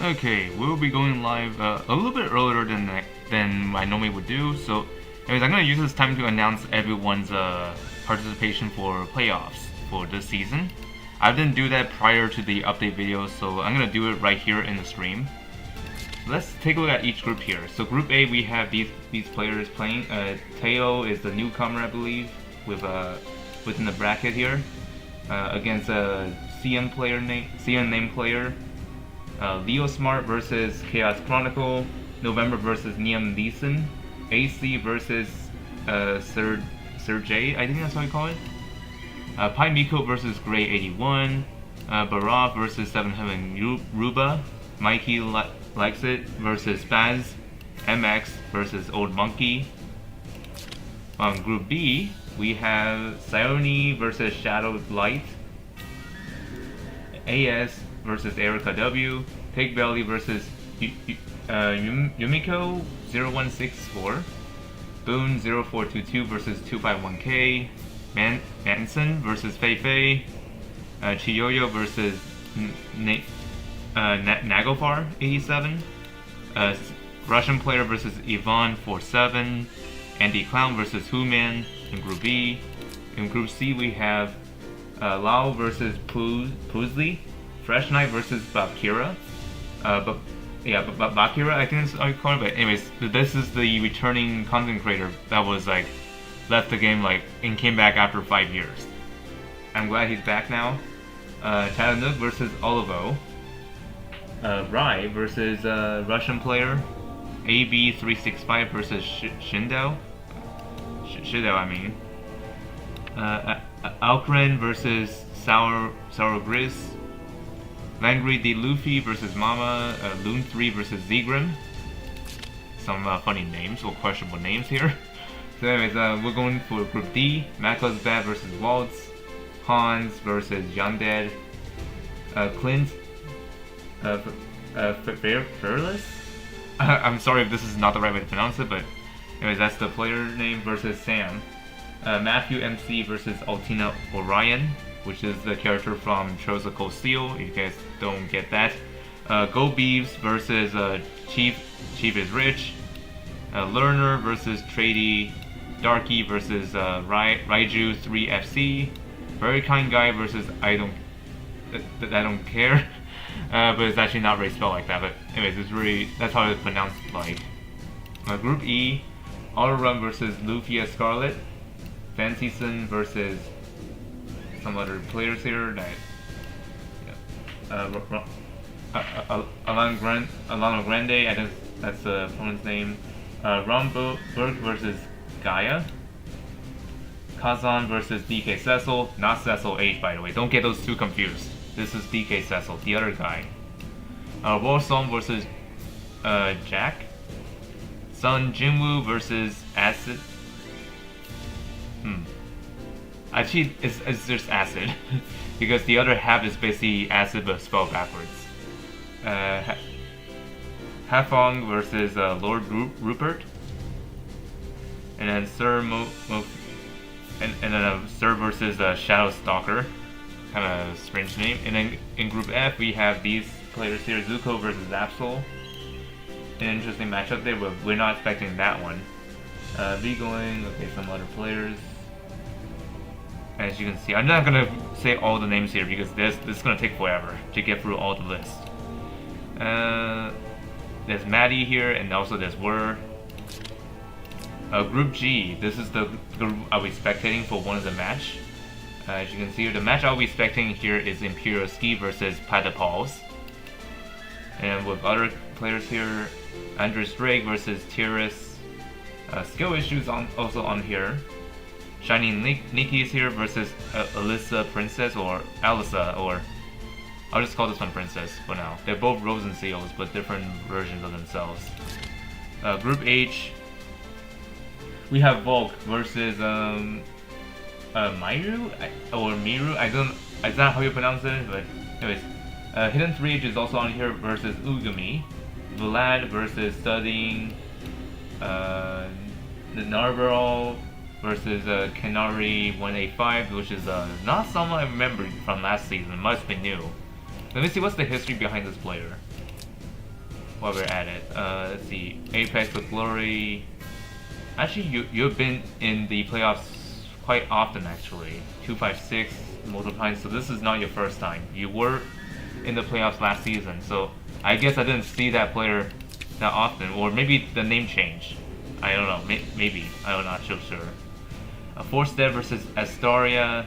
Okay, we'll be going live a little bit earlier than I normally would do. So, anyways, I'm gonna use this time to announce everyone's participation for playoffs for this season. I didn't do that prior to the update video, so I'm gonna do it right here in the stream. Let's take a look at each group here. So Group A, we have these players playing. Teo is the newcomer, I believe, with within the bracket here, against a CN name player. Leo Smart versus Chaos Chronicle, November versus Neon Leeson, AC versus Sir J, I think that's how you call it. Pi Miko versus Gray 81, Baraf versus 7 Heaven Ruba, Mikey Likes It versus Spaz, MX versus Old Monkey. On Group B, we have Sayoni versus Shadow Light, AS versus Erica W, Pig Belly versus Yumiko 0164, Boone 0422 versus 251K, Manson versus Fei Fei, Chiyoyo versus Nagofar 87, Russian player versus Yvonne 47, Andy Clown versus Who-Man in Group B. In Group C we have Lao versus Puzli, Fresh Knight versus Bakira. Bakira, I think that's how you call it. But anyways, this is the returning content creator that was like left the game and came back after 5 years. I'm glad he's back now. Chattanooga versus Olivo. Rai versus Russian player. AB365 versus Shindo. Shido, I mean. Alkren versus Sour Grizz. Langry D. Luffy versus Mama. Loon 3 versus Zegrim. Some funny names, or questionable names here. So anyways, we're going for Group D. Macos Bad versus Waltz. Hans versus Yanded. Clint. Fearless? I'm sorry if this is not the right way to pronounce it, but anyways, that's the player name versus Sam. Matthew MC versus Altina Orion, which is the character from Trails of Cold Steel, if you guys don't get that. Go Beeves versus Chief is Rich. Learner versus Trady. Darky versus Raiju 3FC. Very Kind Guy versus I don't care. But it's actually not really spelled like that. But anyways, that's how it's pronounced like. Group E, Auto Run versus Lufia Scarlet. Fancy Sun versus some other players here that Alano Grande, I think that's the opponent's name. Rombo Berg versus Gaia. Kazan versus DK Cecil, not Cecil H, by the way. Don't get those two confused. This is DK Cecil, the other guy. Warsong versus Jack. Sun Jinwoo versus Acid. Actually, it's just Acid. Because the other half is basically Acid but spelled backwards. Hafong versus Lord Rupert. And then Sir and then Sir versus Shadow Stalker. Kind of strange name. And then in Group F we have these players here, Zuko versus Zapsol. An interesting matchup there, but we're not expecting that one. Some other players. As you can see, I'm not gonna say all the names here because this is gonna take forever to get through all the list. There's Maddie here, and also there's Wur. Group G, this is the group I'll be spectating for one of the match. As you can see, the match I'll be spectating here is ImperialSkee Vs Platipaws. And with other players here, Andres Drake versus Tiris. Skill issues also on here. Shining Nikki is here versus Alyssa Princess, or Alyssa, or I'll just call this one Princess for now. They're both Rosen Seals, but different versions of themselves. Group H, we have Volk versus Miru or Miru. It's not how you pronounce it, but anyways, Hidden 3H is also on here versus Ugami. Vlad versus Studying. The Narvarol versus Canary 185, which is not someone I remembered from last season. It must be new. Let me see what's the history behind this player. while we're at it. Let's see, Apex with Glory. Actually, you've been in the playoffs quite often, actually. 256 multiple times, so this is not your first time. You were in the playoffs last season, so I guess I didn't see that player that often, or maybe the name changed. I don't know, maybe. I'm not so sure. Force Dev versus Astoria.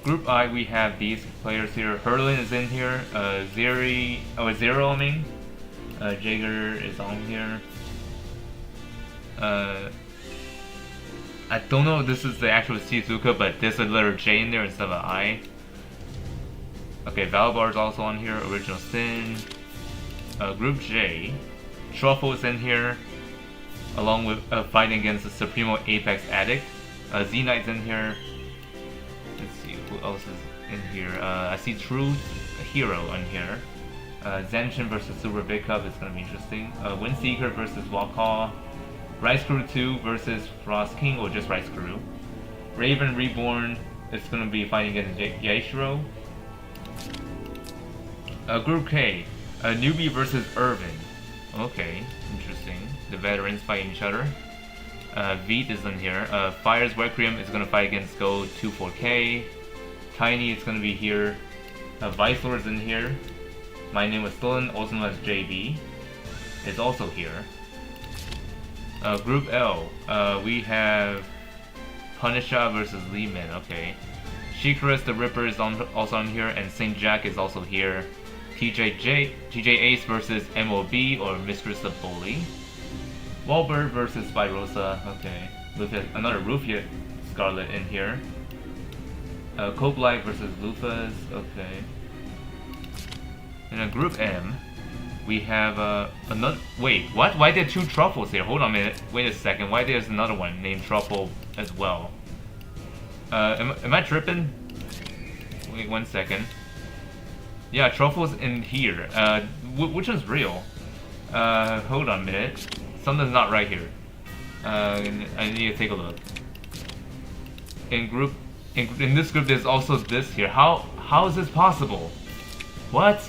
Group I, we have these players here. Herlin is in here. Zero, I mean. Jaeger is on here. I don't know if this is the actual Shizuka, but there's a letter J in there instead of an I. Okay, Valbar is also on here. Original Sin. Group J. Truffle is in here, along with fighting against the Supremo Apex Addict. Z-Knight's in here. Let's see, who else is in here? I see True Hero in here. Zenshin versus Super Big Cup is going to be interesting. Windseeker versus Walcall. Rice Crew 2 versus Frost King, or just Rice Crew. Raven Reborn is going to be fighting against Yaishiro. Group K. Newbie versus Irvin. Okay, interesting. The veterans fighting each other. Veet is in here. Fire's Requiem is going to fight against Go 24K. Tiny is going to be here. Vice Lord is in here. My Name Was Stolen, also known as JB, is also here. Group L, we have Punisher versus Lehman. Okay. Shikaris the Ripper is also on here, and Saint Jack is also here. TJ Ace versus MOB, or Mistress of Bully. Walbird versus Spirosa. Okay. Another Rufia Scarlet in here. Cope Light versus Lufas. Okay. In Group M, we have another. Wait, what? Why are there two Truffles here? Hold on a minute. Wait a second. Why there's another one named Truffle as well? Am I tripping? Wait 1 second. Yeah, Truffle's in here. Which one's real? Hold on a minute. Something's not right here. I need to take a look. In this group, there's also this here. How is this possible? What?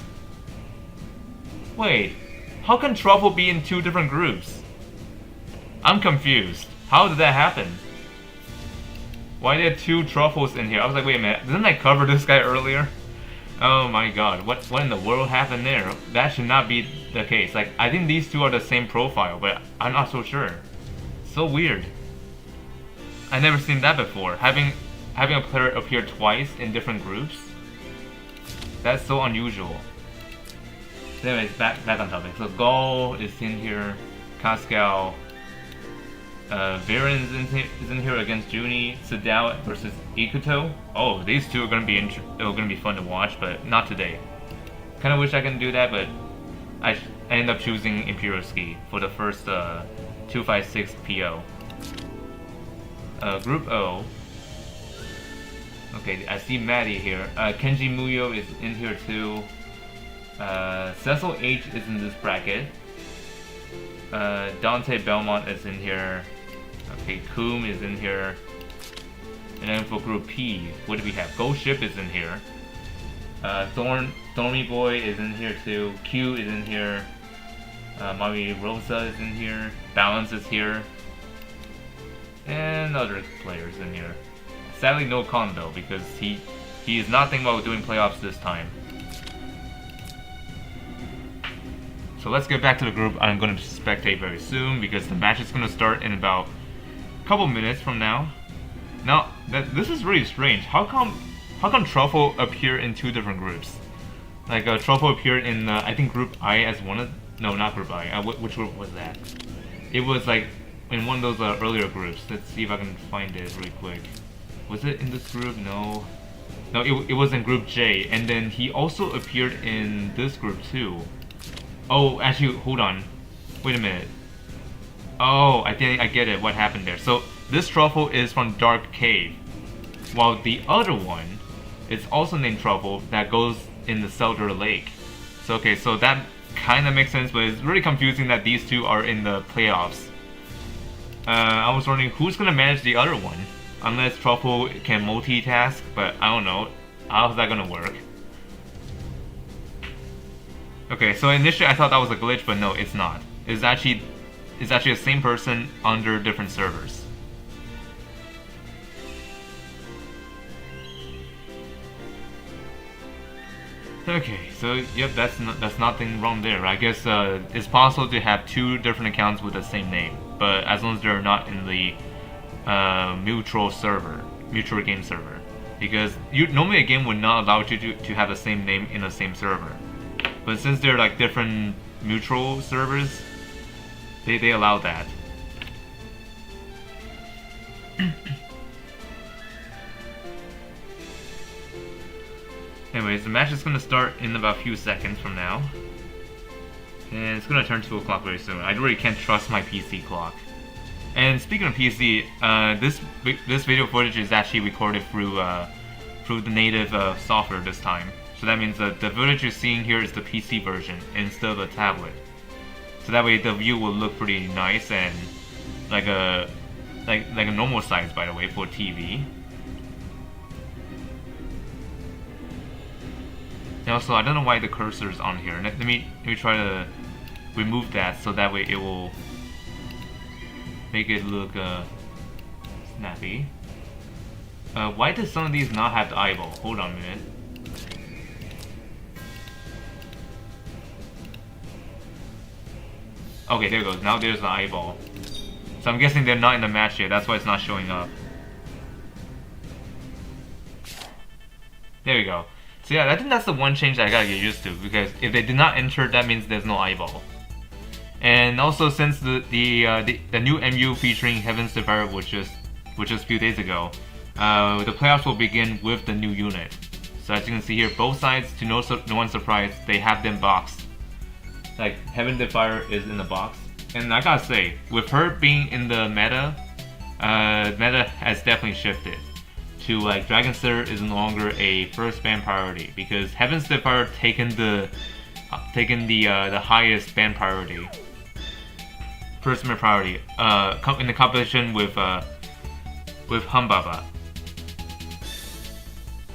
Wait, how can Truffle be in two different groups? I'm confused. How did that happen? Why are there two Truffles in here? I was like, wait a minute, didn't I cover this guy earlier? Oh my god, what in the world happened there? That should not be the case. Like, I think these two are the same profile, but I'm not so sure. So weird. I never seen that before. Having a player appear twice in different groups? That's so unusual. Anyways, back on topic. So Gaul is in here, Cascal, Viren is in here against Junie, Sadao versus Ikuto. Oh, these two are gonna be fun to watch, but not today. Kind of wish I can do that, but I end up choosing ImperialSkee for the first 256 PO. Group O. Okay, I see Maddie here. Kenji Muyo is in here too. Cecil H is in this bracket. Dante Belmont is in here. Okay, Koom is in here. And then for Group P, what do we have? Ghost Ship is in here. Thorny Boy is in here too. Q is in here. Mami Rosa is in here. Balance is here. And other players in here. Sadly no Con though, because he is not thinking about doing playoffs this time. So let's get back to the group. I'm going to spectate very soon because the match is going to start in about a couple minutes from now. Now, this is really strange. How come Truffle appear in two different groups? Like Truffle appeared in I think Group I as one of not Group I. Which group was that? It was like in one of those earlier groups. Let's see if I can find it really quick. Was it in this group? No, it was in Group J, and then he also appeared in this group too. Oh, actually, hold on. Wait a minute. Oh, I think I get it. What happened there? So this Truffle is from Dark Cave, while the other one is also named Truffle that goes in the Celder Lake. So okay, so that kind of makes sense, but it's really confusing that these two are in the playoffs. I was wondering who's gonna manage the other one, unless Truffle can multitask, but I don't know. How's that gonna work? Okay, so initially I thought that was a glitch, but no, it's not. It's actually the same person under different servers. Okay, so yep, that's nothing wrong there. I guess it's possible to have two different accounts with the same name, but as long as they're not in the mutual game server, because normally a game would not allow you to have the same name in the same server, but since they're like different mutual servers, they allow that. Anyways, the match is going to start in about a few seconds from now. And it's going to turn 2 o'clock very soon. I really can't trust my PC clock. And speaking of PC, this video footage is actually recorded through the native software this time. So that means that the footage you're seeing here is the PC version instead of the tablet. So that way the view will look pretty nice and like a normal size, by the way, for TV. And also, I don't know why the cursor is on here. Let me try to remove that so that way it will make it look snappy. Why does some of these not have the eyeball? Hold on a minute. Okay, there it goes. Now there's the eyeball. So I'm guessing they're not in the match yet. That's why it's not showing up. There we go. So yeah, I think that's the one change that I gotta get used to, because if they did not enter, that means there's no eyeball. And also, since the new MU featuring Heaven's Desire was just a few days ago, the playoffs will begin with the new unit. So as you can see here, both sides, to no one's surprise, they have them boxed. Like Heaven's Desire is in the box, and I gotta say, with her being in the meta, meta has definitely shifted to like Langrisser is no longer a first ban priority, because Heaven's Desire taken the highest ban priority, first ban priority, in the competition with Humbaba.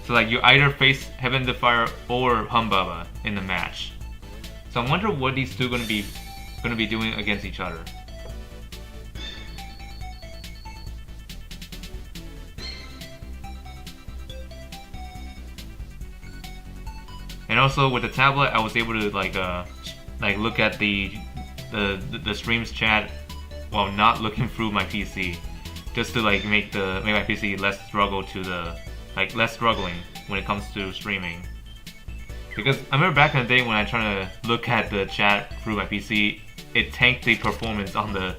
So like you either face Heaven's Desire or Humbaba in the match. So I wonder what these two gonna be doing against each other. And also with the tablet, I was able to like look at the streams chat while not looking through my PC, just to like make my PC less struggling when it comes to streaming. Because I remember back in the day when I tried to look at the chat through my PC, it tanked the performance on the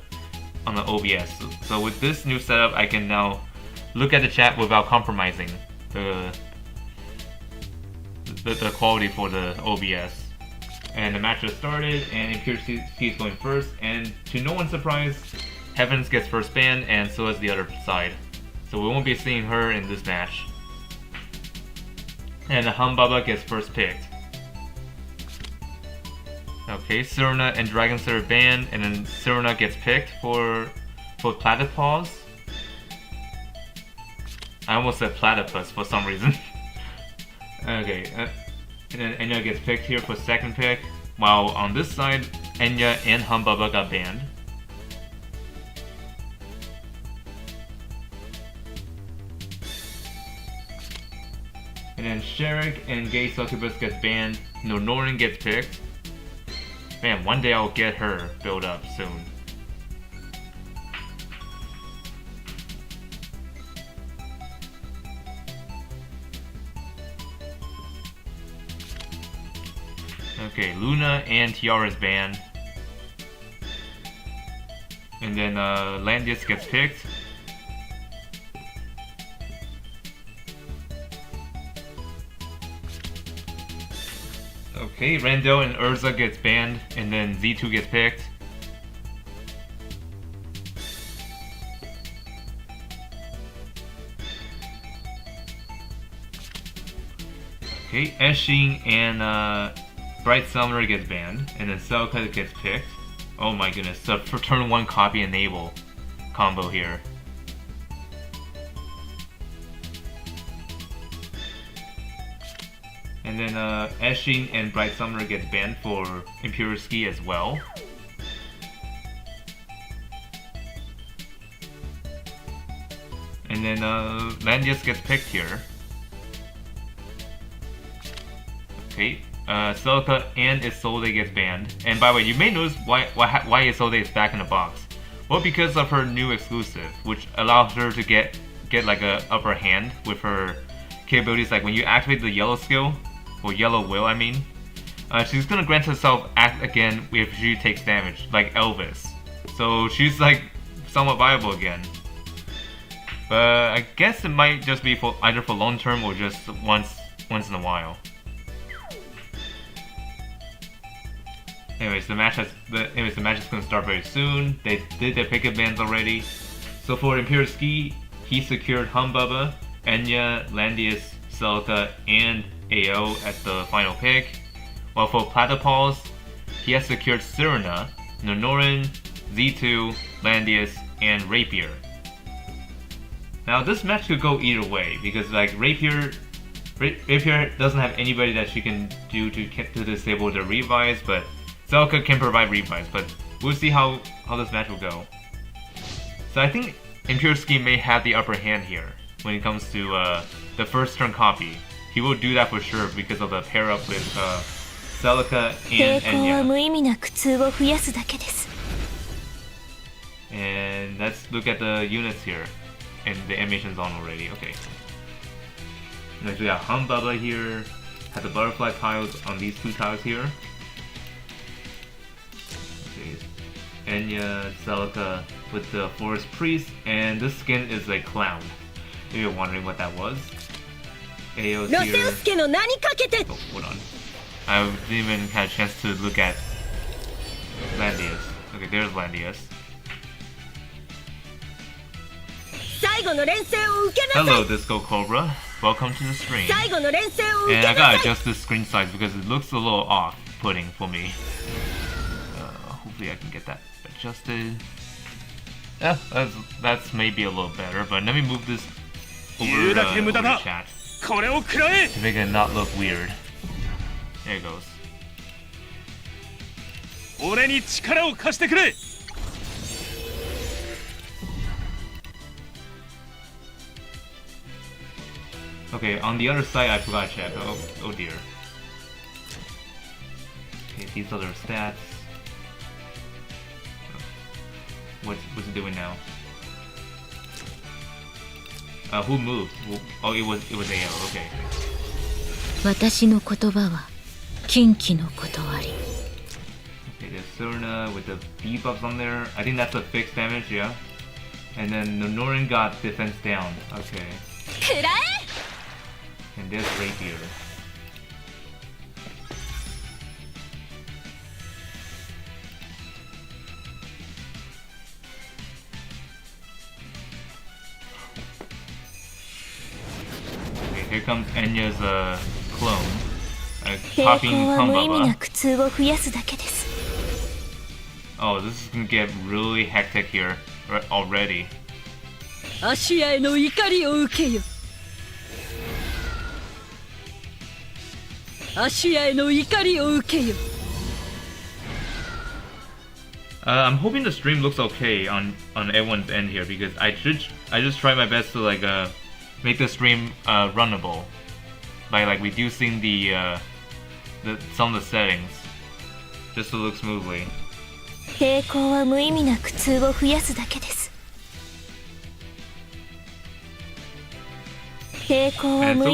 OBS. So with this new setup, I can now look at the chat without compromising the quality for the OBS. And the match has started, and ImperialSkee is going first, and to no one's surprise, Heavens gets first ban, and so is the other side. So we won't be seeing her in this match. And the Humbaba gets first picked. Okay, Serena and Langrisser are banned, and then Serena gets picked for Platipaws. I almost said platypus for some reason. Okay, and then Enya gets picked here for second pick, while on this side, Enya and Humbaba got banned. And then Sherrick and Gay Succubus gets banned. No, Norton gets picked. Man, one day I'll get her built up soon. Okay, Luna and Tiara's banned. And then Landius gets picked. Okay, Rando and Urza gets banned, and then Z2 gets picked. Okay, Eshing and Bright Summoner gets banned, and then Selka gets picked. Oh my goodness, so for turn 1 copy enable combo here. And then Eshin and Bright Summer get banned for ImperialSkee as well. And then Landius gets picked here. Okay, Celica and Isolde gets banned. And by the way, you may notice why Isolde is back in the box. Well, because of her new exclusive, which allows her to get like a upper hand with her capabilities. Like when you activate the yellow skill, or yellow will, I mean, she's gonna grant herself act again if she takes damage, like Elvis. So she's like somewhat viable again. But I guess it might just be for either for long term or just once in a while. Anyways, the match is gonna start very soon. They did their pickup bans already. So for ImperialSkee, he secured Humbubba, Enya, Landius, Celica, and AO at the final pick. While for Platipaws, he has secured Serena, Nonorin, Z2, Landius, and Rapier. Now this match could go either way because like Rapier doesn't have anybody that she can do to disable the revives, but Celica can provide revives. But we'll see how this match will go. So I think ImperialSkee may have the upper hand here when it comes to the first turn copy. He will do that for sure because of the pair up with Celica and Enya. And let's look at the units here. And the animation's on already, okay. Next we got Humbubba here. Have the butterfly tiles on these two tiles here. Okay. Enya, Celica with the Forest Priest, and this skin is a clown. If you're wondering what that was. AO's here. Oh, hold on. I didn't even have a chance to look at Landius. Okay, there's Landius. Hello, Disco Cobra. Welcome to the stream. And I gotta adjust this screen size because it looks a little off-putting for me. Hopefully I can get that adjusted. Yeah, that's maybe a little better, but let me move this over the chat to make it not look weird. There it goes. Okay, on the other side I forgot to check. Oh dear. Okay, these other stats. What's it doing now? Who moved? Oh, it was AO. Okay. Okay, there's Serena with the debuffs on there. I think that's a fixed damage, yeah. And then Nonorin got defense down. Okay. And there's Rapier. Okay, here comes Enya's clone. Copying Humbubba. Oh, this is gonna get really hectic here already. I'm hoping the stream looks okay on everyone's end here because I just try my best to like make the stream runnable by like reducing the some of the settings just to look smoothly. And so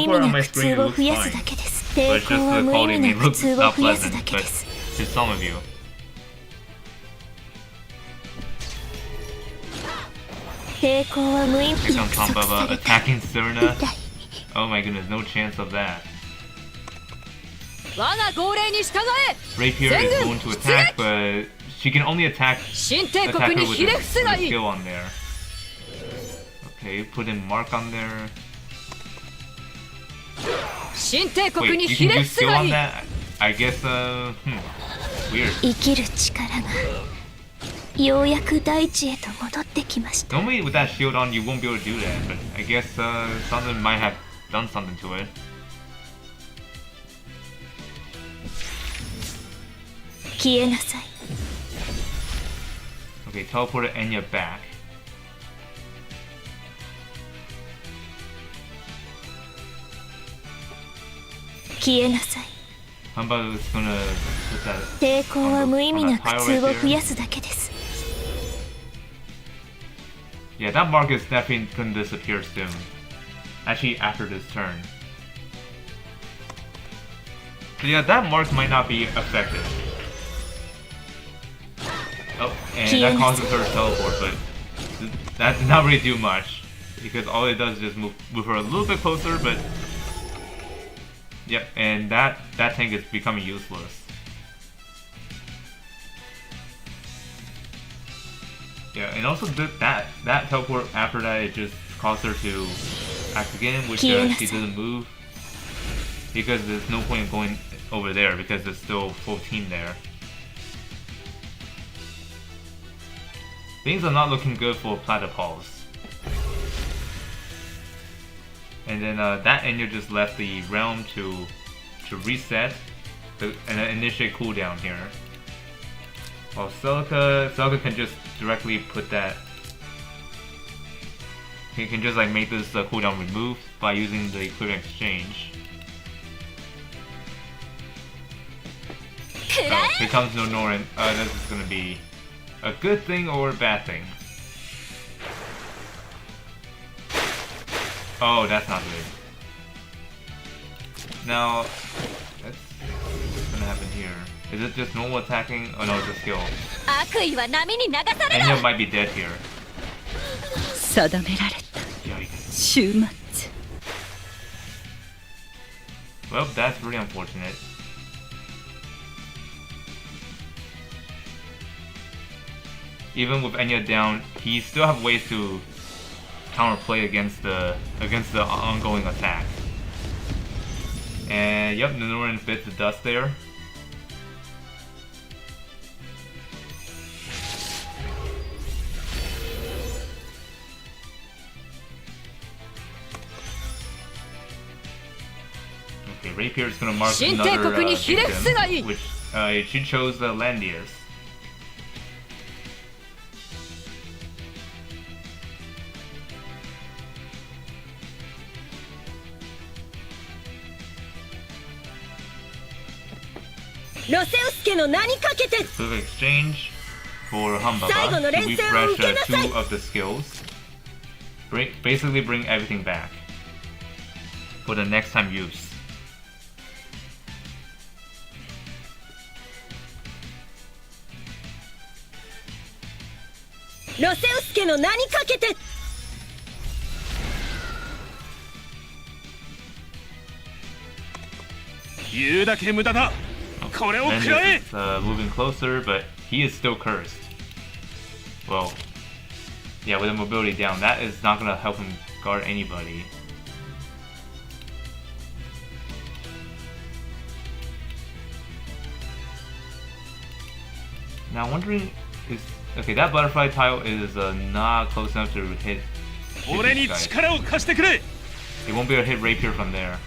far on my screen it looks fine, but it's just the quality may look not pleasant, but to some of you. Here comes Humbubba attacking Serena. Oh my goodness, no chance of that. Rapier is going to attack, but she can only attack her with the skill on there. Okay, put in Mark on there. Wait, you can use skill on that? I guess, weird. Normally with that shield on you won't be able to do that, but I guess something might have done something to it. Okay, teleported Enya back. How about it's gonna put that on that tile right there? Yeah, that mark is definitely gonna disappear soon. Actually, after this turn. So yeah, that mark might not be effective. Oh, and that causes her to teleport, but that did not really do much. Because all it does is just move her a little bit closer, but... Yep, and that tank is becoming useless. Yeah, and also that teleport after that, it just caused her to act again, which she doesn't move. Because there's no point in going over there, because there's still full team there. Things are not looking good for Platipaws. And then that Enya just left the realm to reset and initiate cooldown here. While Celica can just directly put that. He can just like make this cooldown removed by using the equivalent exchange. Oh, here comes Nonoran. This is gonna be a good thing or a bad thing. Oh, that's not good. Now, what's gonna happen here? Is it just normal attacking? Oh no, it's a skill. Enya might be dead here. Yikes. Well, that's really unfortunate. Even with Enya down, he still have ways to counterplay against the ongoing attack. And yep, Nonoran bit the dust there. Okay, Rapier is gonna mark another victim, which she chose Landius. Quick exchange for Humbaba to refresh 2 of the skills. Basically bring everything back for the next time use. Landis is moving closer, but he is still cursed. Well, yeah, with the mobility down, that is not going to help him guard anybody. Now, I'm wondering, okay, that butterfly tile is not close enough to hit these guys. He won't be able to hit Rapier from there.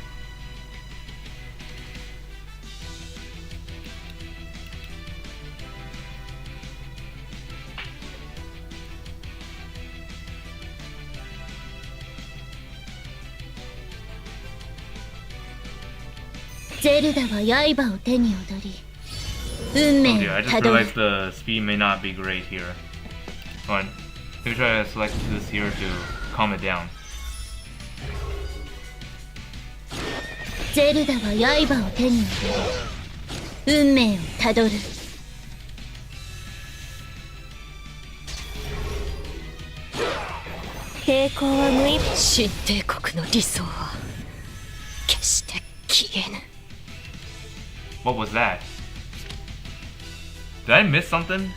Oh dear, I just realized the speed may not be great here. Come on, let me try to select this here to calm it down. What was that? Did I miss something?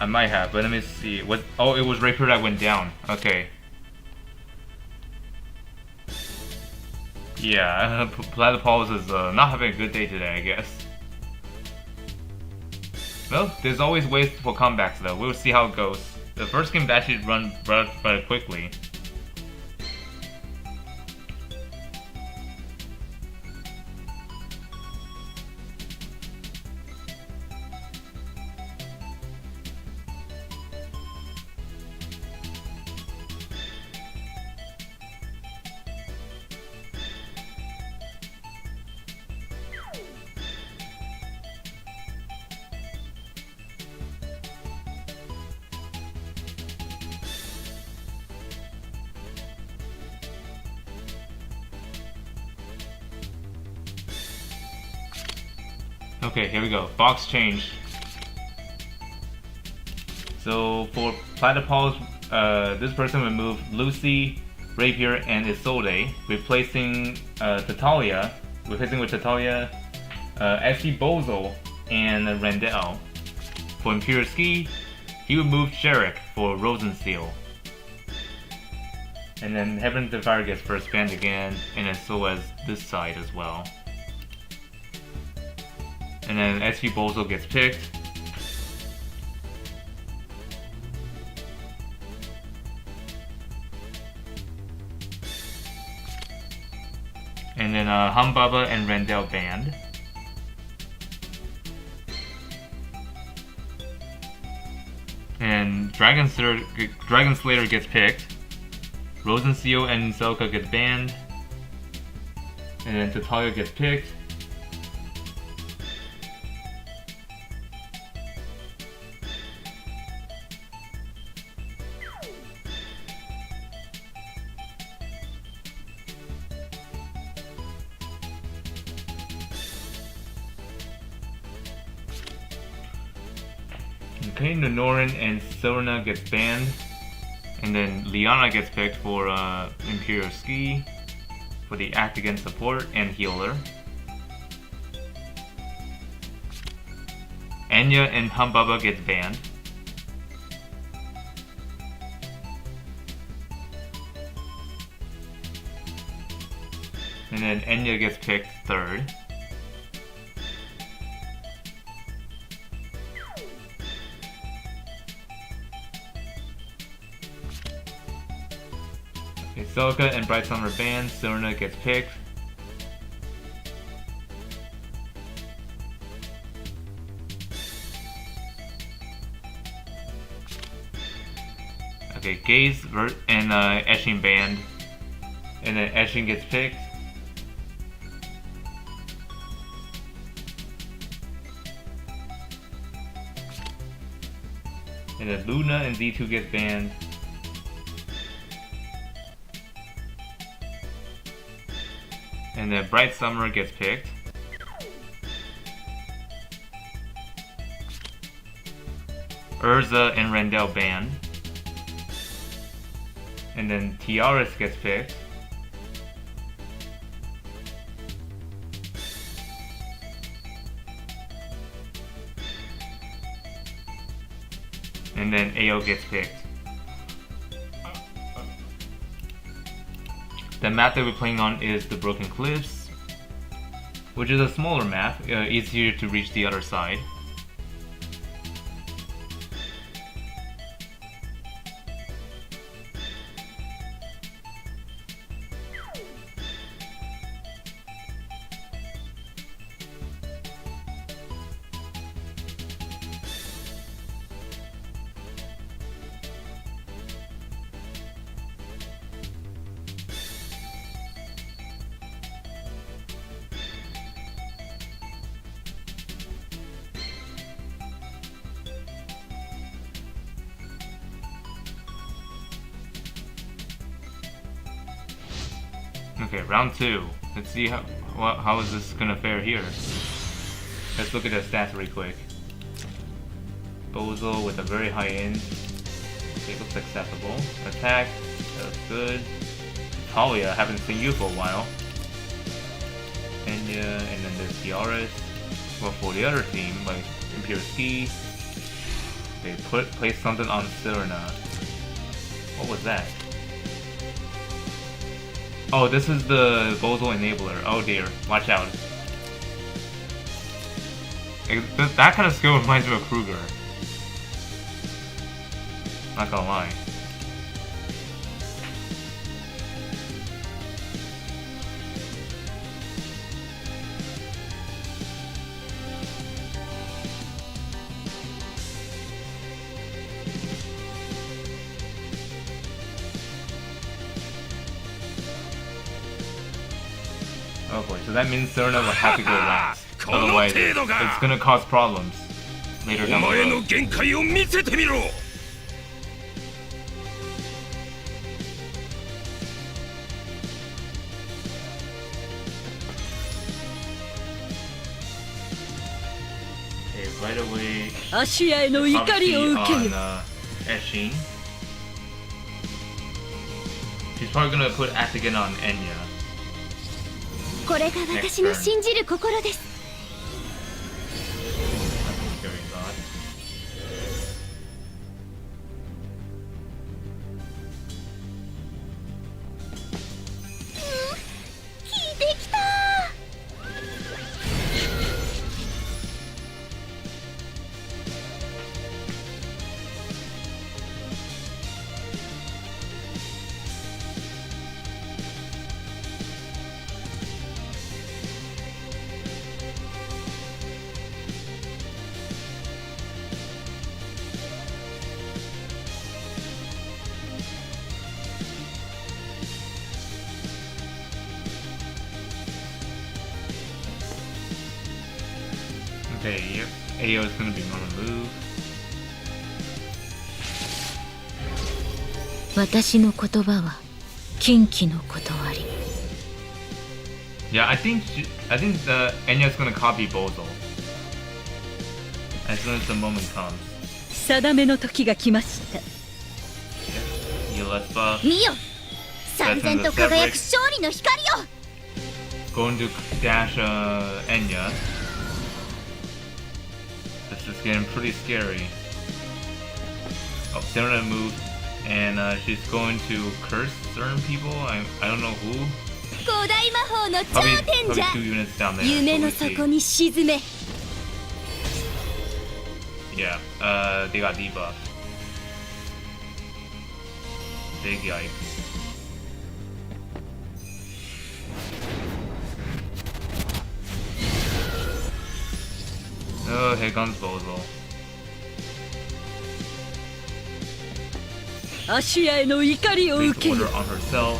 I might have, but let me see. What? Oh, it was Rapier that went down. Okay. Yeah, Platipaws is not having a good day today, I guess. Well, there's always ways for comebacks though. We'll see how it goes. The first game actually run rather quickly. Okay, here we go. Box change. So for Platipaws, this person would move Lucy, Rapier, and Isolde, replacing Tatalia, with Tatalia, SD Bozo, and Rendell. For ImperialSkee, he would move Sherrick for Rosensteel. And then Heaven's Fire gets first banned again, and then so as this side as well. And then SV Bozo gets picked. And then Humbaba and Rendell banned. And Dragon Slayer gets picked. Rosensteel and Selka get banned. And then Tatalia gets picked. Okay, Nonoran and Serena gets banned. And then Liana gets picked for ImperialSkee for the Act Against support and healer. Enya and Humbaba gets banned. And then Enya gets picked third. Selka and Bright Summer banned. Serena gets picked. Okay, Gaze and Eshin banned. And then Eshin gets picked. And then Luna and Z2 gets banned. And then Bright Summer gets picked. Urza and Rendell banned. And then Tiaris gets picked. And then AO gets picked. The map that we're playing on is the Broken Cliffs, which is a smaller map, easier to reach the other side. Okay, round 2. Let's see how is this gonna fare here. Let's look at the stats really quick. Bozo with a very high end. Okay, looks acceptable. Attack, that's good. Talia, haven't seen you for a while. Enya, and then there's Tiaris. Well, for the other team, like ImperialSkee, they placed something on Serena. What was that? Oh, this is the Bozo enabler. Oh dear, watch out. That kind of skill reminds me of Kruger. Not gonna lie. Oh boy, so that means Serena will have to go last. Otherwise, it's gonna cause problems later down the road. right away. アシアへの怒りを受け On よ。 Eshin. She's probably gonna put Atigan on Enya. これが私の信じる心です。 Scary God. 聞いてきた。Okay, Ayo is gonna be on the move. 私の言葉は禁忌の断り。 Yeah, I think Enya's gonna copy Bozo as soon as the moment comes. 定めの時が来ました。 You let's buff. 見よ、燦然と輝く勝利の光よ。 Going to dash Enya. This is getting pretty scary. Oh, Serena moved, and she's going to curse certain people. I don't know who. 古代魔法の頂 Probably 点じゃ。 2 units down there. 夢の so we see. 底に沈め。 Yeah, they got debuffed. Big yikes. Oh, here comes Bozo. アシアへの怒りを Takes 受け order よ。 on herself.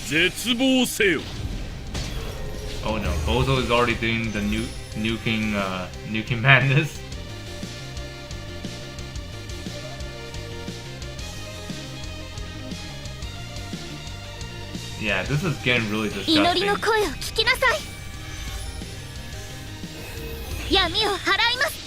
絶望せよ。 Oh no, Bozo is already doing the nuking madness. Yeah, this is getting really 祈 disgusting. りの声を聞きなさい。闇を払います。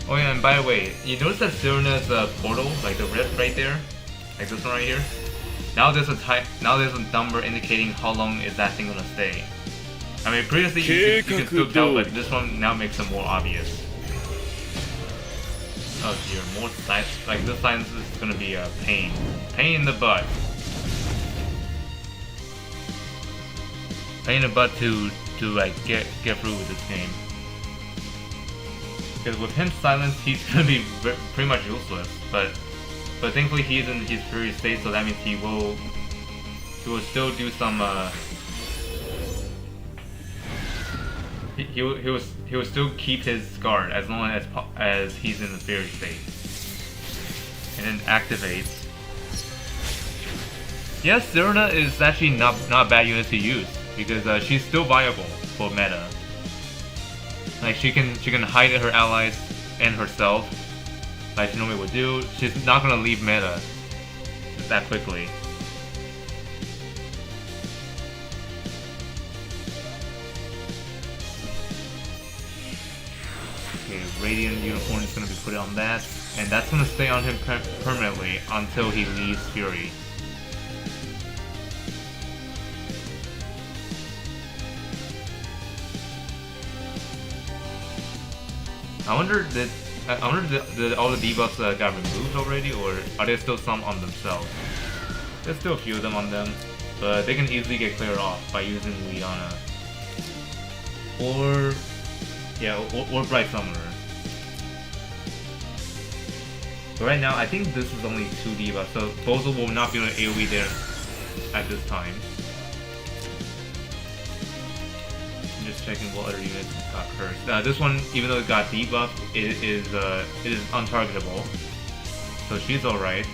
Oh yeah, and by the way, you notice that Serena's portal, like the rip right there, like this one right here. Now there's a number indicating how long is that thing gonna stay. I mean, previously you can still tell, but this one now makes it more obvious. Oh dear, more science. Like this science is gonna be a pain in the butt. Pain in the butt to like get through with this game. Because with him silence, he's gonna be pretty much useless. But thankfully he's in his fury state, so that means he will still do some. He will still keep his guard as long as he's in the fury state, and then activates. Yes, Serena is actually not a bad unit to use because she's still viable for meta. Like she can hide her allies and herself, like she normally would do. She's not gonna leave meta that quickly. Okay, Radiant Unicorn is gonna be put on that, and that's gonna stay on him permanently until he leaves Fury. I wonder did all the debuffs got removed already, or are there still some on themselves? There's still a few of them on them, but they can easily get cleared off by using Liana. Or Bright Summoner. But right now, I think this is only 2 debuffs, so Bozo will not be able to AoE there at this time. Just checking what other units got cursed. This one, even though it got debuffed, it is untargetable, so she's alright.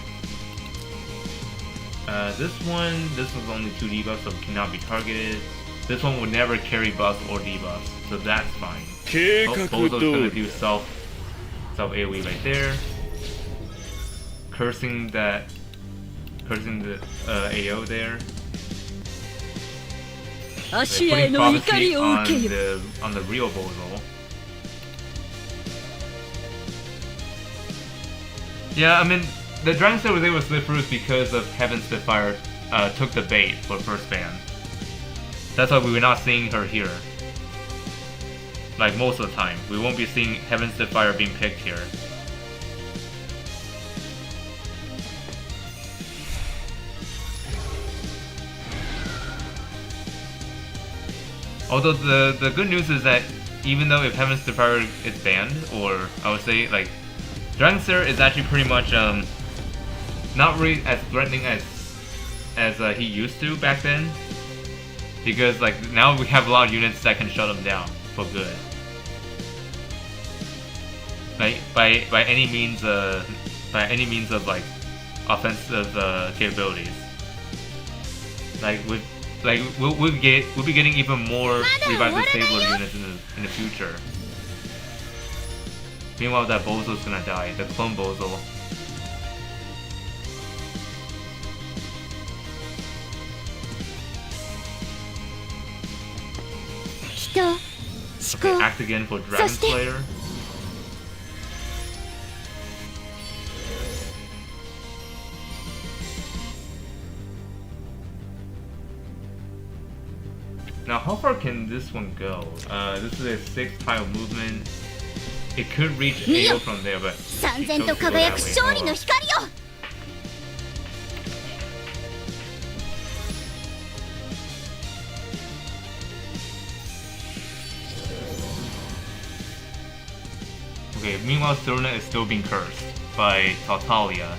This was only 2 debuffs, so it cannot be targeted. this one will never carry buffs or debuffs, so that's fine. Bozo's gonna do self AoE right there. Cursing the AO there. Putting prophecy on the real Bozo. Yeah, I mean, the Dragon Slayer was able to slip through because of Heaven's Spitfire took the bait for first ban. That's why we were not seeing her here. Like most of the time, we won't be seeing Heaven's Spitfire being picked here. Although the good news is that even though if Heaven's Spitfire is banned, or I would say like Dragon Slayer is actually pretty much not really as threatening as he used to back then, because like now we have a lot of units that can shut him down for good. Like by any means of like offensive capabilities. We'll be getting even more Revive Disabler units in the future. Meanwhile, that Bozo's gonna die. The clone Bozo. Okay, act again for Dragon Slayer. Now, how far can this one go? This is a 6-tile movement. It could reach AO from there, but she chose to go that way. Okay, meanwhile, Serena is still being cursed by Tartaglia.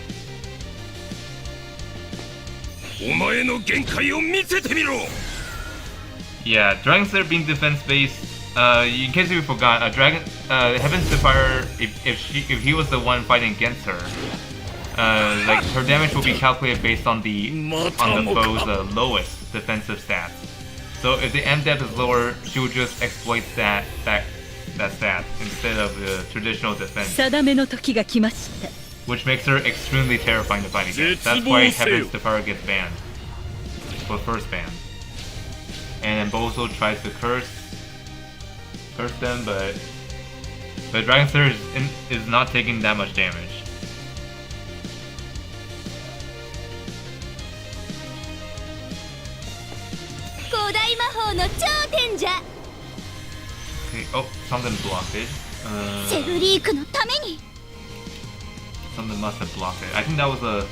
Yeah, Dragon Slayer being defense-based. In case you forgot, Heaven's Spitfire, if he was the one fighting against her, like her damage will be calculated based on the foe's lowest defensive stats. So if the M depth is lower, she will just exploit that stat instead of the traditional defense, which makes her extremely terrifying to fight against. That's why Heaven's Spitfire gets banned for first ban. And then Bozo tries to curse them, but Dragon Slayer is not taking that much damage. Okay, oh, something blocked it. Something must have blocked it. I think that was a...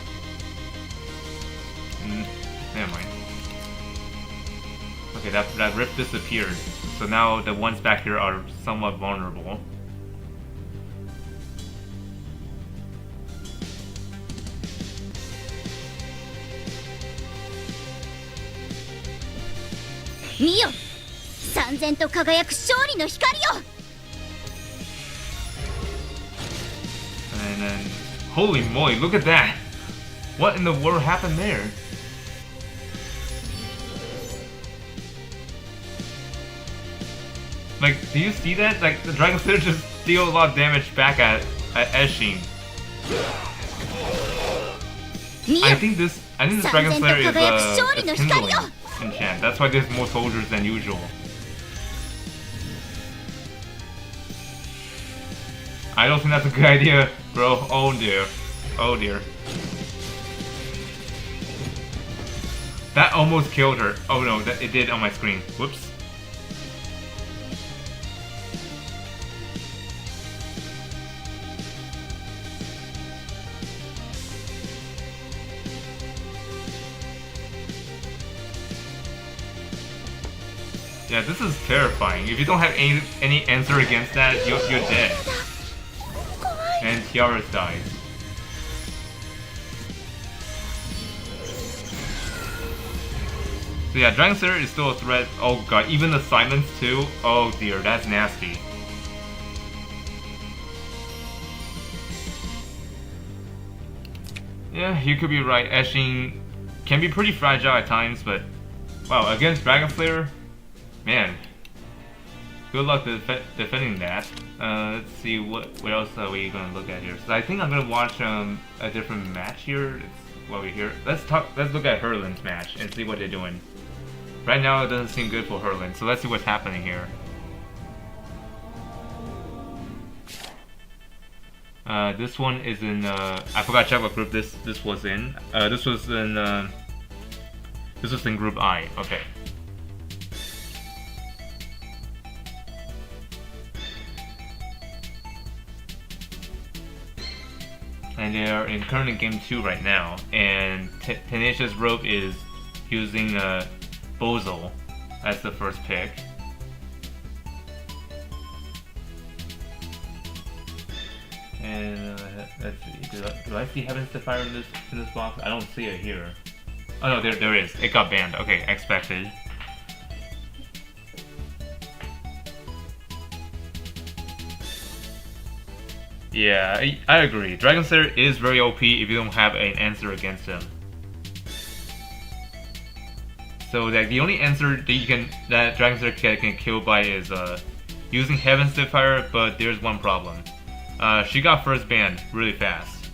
never mind. Okay, that rip disappeared. So now the ones back here are somewhat vulnerable. And then, holy moly, look at that! What in the world happened there? Like, do you see that? Like, the Dragon Slayer just deal a lot of damage back at Eshin. I think this Dragon Slayer is a kindling enchant. That's why there's more soldiers than usual. I don't think that's a good idea, bro. Oh dear. Oh dear. That almost killed her. Oh no, it did on my screen. Whoops. Yeah, this is terrifying. If you don't have any answer against that, you're dead. And Tiaras dies. So yeah, Dragon Slayer is still a threat. Oh god, even the silence too? Oh dear, that's nasty. Yeah, you could be right. Eshin can be pretty fragile at times, but wow, against Dragon Slayer, Man, good luck defending that. Let's see what else are we gonna look at here. So I think I'm gonna watch a different match here. It's while we're here. Let's look at Herlin's match and see what they're doing. Right now it doesn't seem good for Herlin, so let's see what's happening here. This one is in I forgot to check what group this was in. This was in group I. Okay. And they are currently in game 2 right now, and Tenacious Rope is using Bozo as the first pick. And let's see, do I see Heaven's Fire in this box? I don't see it here. Oh no, there is. It got banned. Okay, expected. Yeah, I agree. Dragon Slayer is very OP if you don't have an answer against him. So like the only answer that Dragon Slayer can get killed by is using Heaven's Fire, but there's one problem. She got first banned really fast.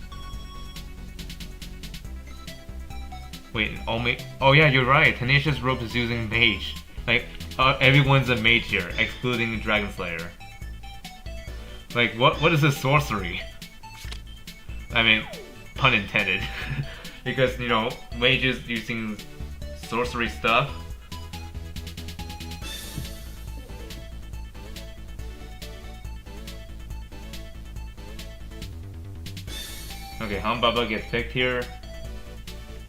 Wait, oh yeah, you're right. Tenacious Rope is using Mage. Like everyone's a Mage here, excluding Dragon Slayer. Like, what is this sorcery? I mean, pun intended. Because, you know, mages using sorcery stuff. Okay, Hanbaba gets picked here.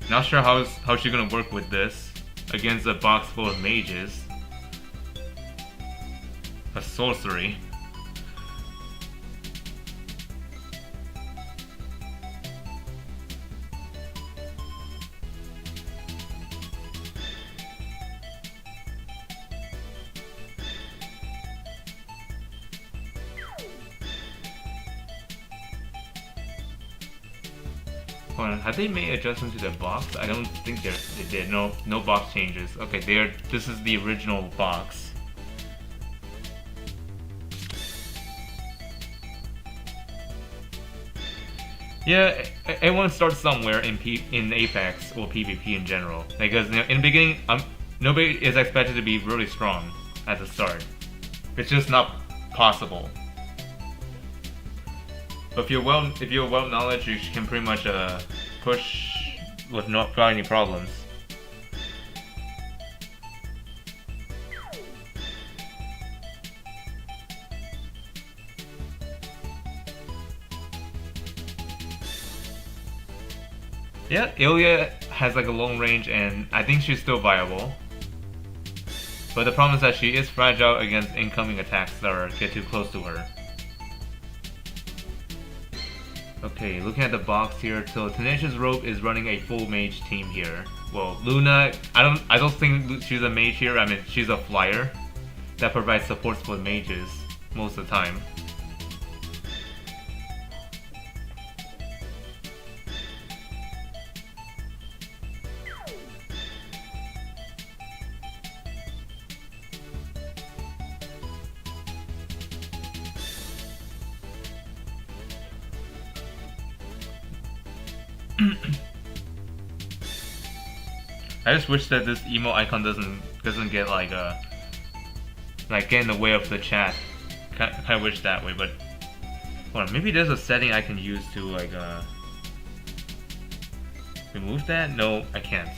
Not sure how she's gonna work with this against a box full of mages. A sorcery. Hold on, have they made adjustments to their box? I don't think they did. No box changes. Okay, this is the original box. Yeah, everyone starts somewhere in Apex or PvP in general. Because in the beginning, nobody is expected to be really strong at the start. It's just not possible. But if you're well knowledge, you can pretty much push without any problems. Yeah, Ilya has like a long range, and I think she's still viable. But the problem is that she is fragile against incoming attacks that get too close to her. Okay, looking at the box here, so Tenacious Rope is running a full mage team here. Well, Luna, I don't think she's a mage here. I mean, she's a flyer that provides supports for mages most of the time. I just wish that this emo icon doesn't get like get in the way of the chat. Kind of wish that way, but hold on, maybe there's a setting I can use to like remove that. No, I can't.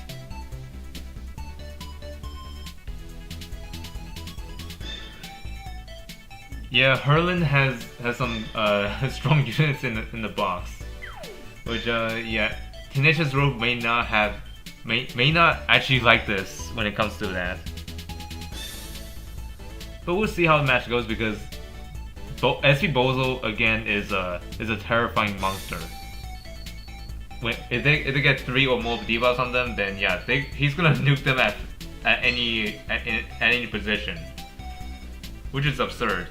Yeah, Herlin has some strong units in the box, which yeah, Tenacious Rope may not actually like this when it comes to that. But we'll see how the match goes, because SP Bozo again is a terrifying monster. If they get 3 or more debuffs on them, then yeah, he's gonna nuke them at any position, which is absurd.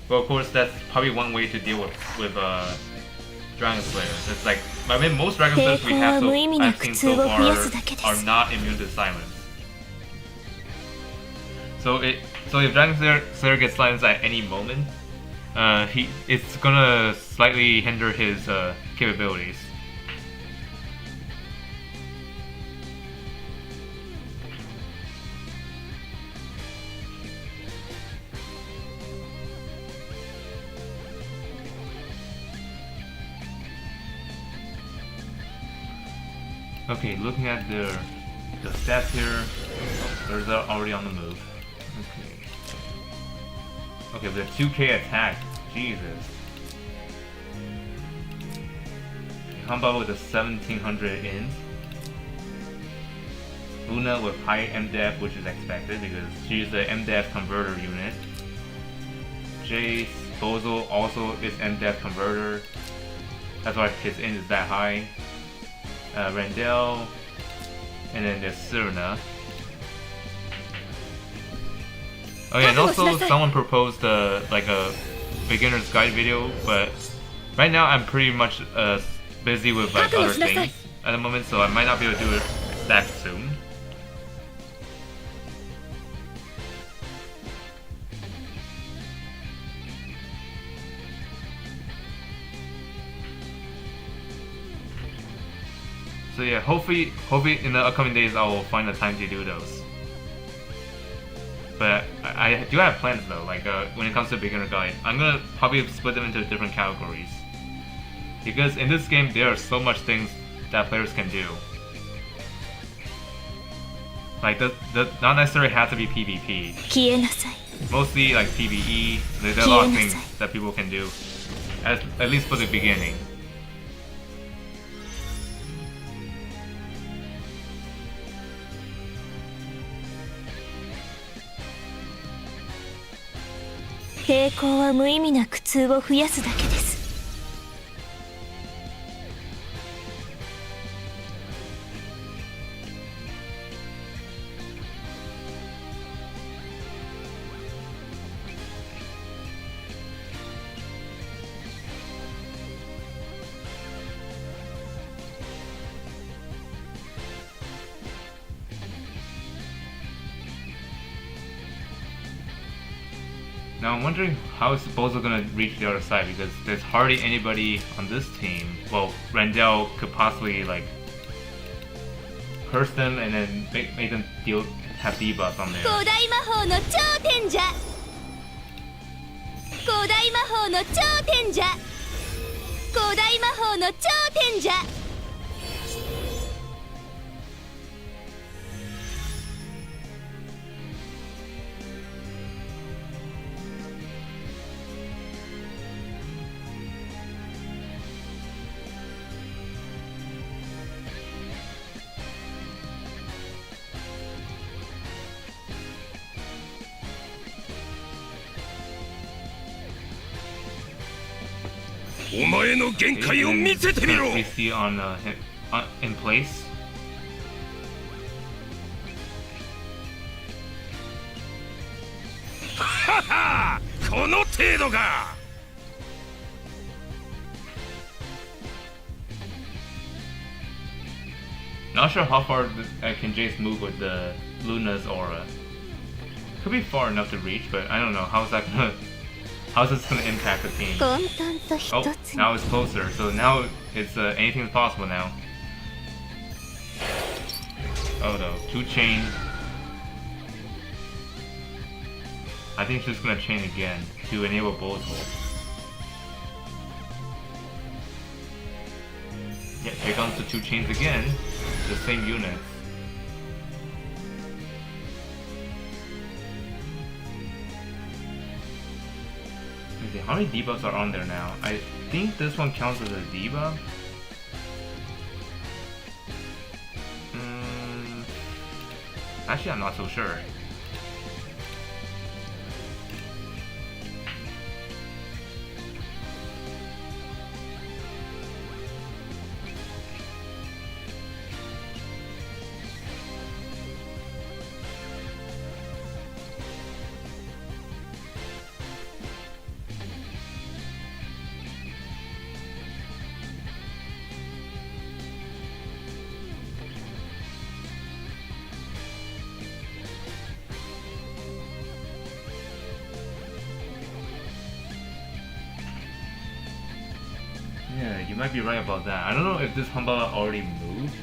Well, of course, that's probably one way to deal with Dragon Slayers. It's like, I mean, most Dragon Slayers we have I've seen so far are not immune to silence. So if Dragon Slayer gets silenced at any moment, it's gonna slightly hinder his capabilities. Okay, looking at the stats here, they're already on the move. Okay, with a 2k attack, Jesus. Combo with a 1700 int. Luna with high MDF, which is expected because she's the MDF converter unit. Jace, Bozo also is MDF converter. That's why his int is that high. Randall, and then there's Serena. Oh yeah, and also someone proposed like a beginner's guide video, but right now I'm pretty much busy with like other things at the moment, so I might not be able to do it that soon. So yeah, hopefully in the upcoming days I will find the time to do those. But I do have plans though, like when it comes to beginner guide, I'm gonna probably split them into different categories. Because in this game there are so much things that players can do. Like not necessarily have to be PvP. Mostly like PvE. There are a lot of things that people can do, at least for the beginning. Now I'm wondering how is Bozo gonna reach the other side because there's hardly anybody on this team. Well, Randall could possibly like curse them and then make them have debuffs on there. We see on in place. Not sure how far can Jace move with the Luna's aura. Could be far enough to reach, but I don't know. How's this gonna impact the team? Oh, now it's closer. So now it's anything's possible now. Oh no, 2 chain. I think she's gonna chain again to enable Bozo. Yeah, here comes the 2 chains again. The same units. Let me see, how many debuffs are on there now? I think this one counts as a debuff. Actually, I'm not so sure. might be right about that. I don't know if this Humba already moved.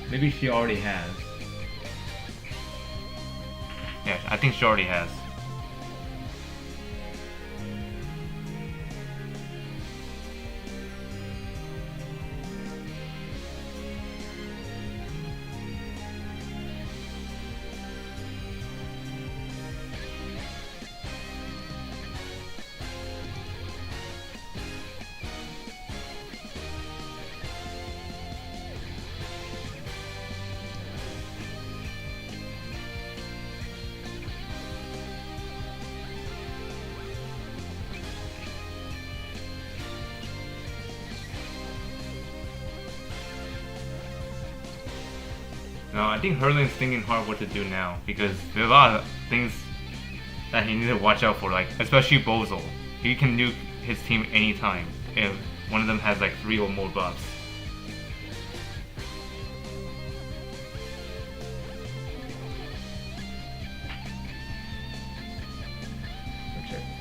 Maybe she already has. Yeah, I think she already has. No, I think Hurling's thinking hard what to do now because there's a lot of things that he needs to watch out for, like especially Bozo. He can nuke his team anytime if one of them has like 3 or more buffs.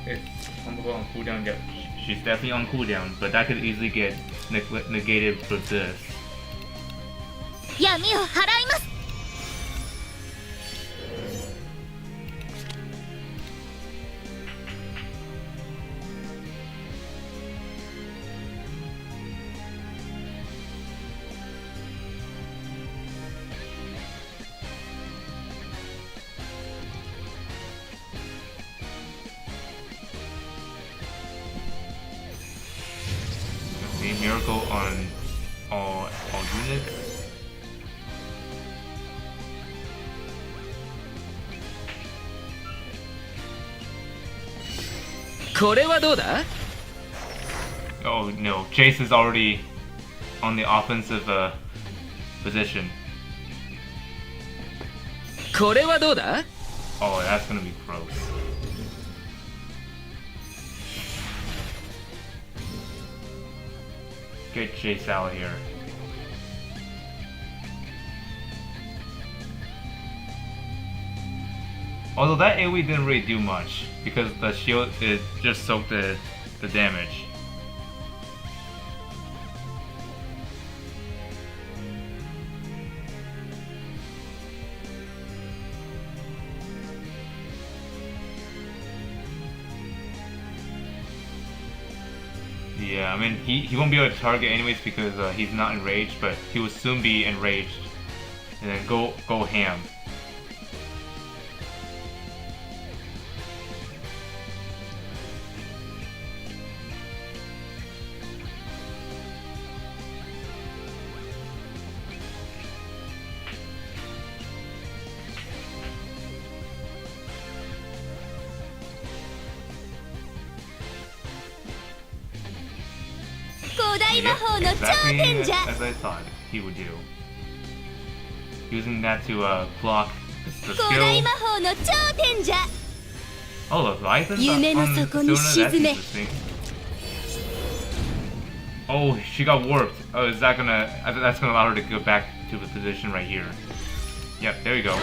It's Humble on cooldown. Yeah, she's definitely on cooldown, but that could easily get negated for this. 闇を払います。See, miracle on all units. これはどうだ Oh no, Chase is already on the offensive position. これはどうだ Oh, that's gonna be gross. Get Chase out of here. Although that AoE didn't really do much because the shield it just soaked the damage. Yeah, I mean he won't be able to target anyways because he's not enraged, but he will soon be enraged and then go ham. Exactly as I thought he would do. Using that to block the skill. Oh, Leviathan's on Sona? That's interesting. Oh, she got warped. Oh, is that gonna... That's gonna allow her to go back to the position right here. Yep, there you go.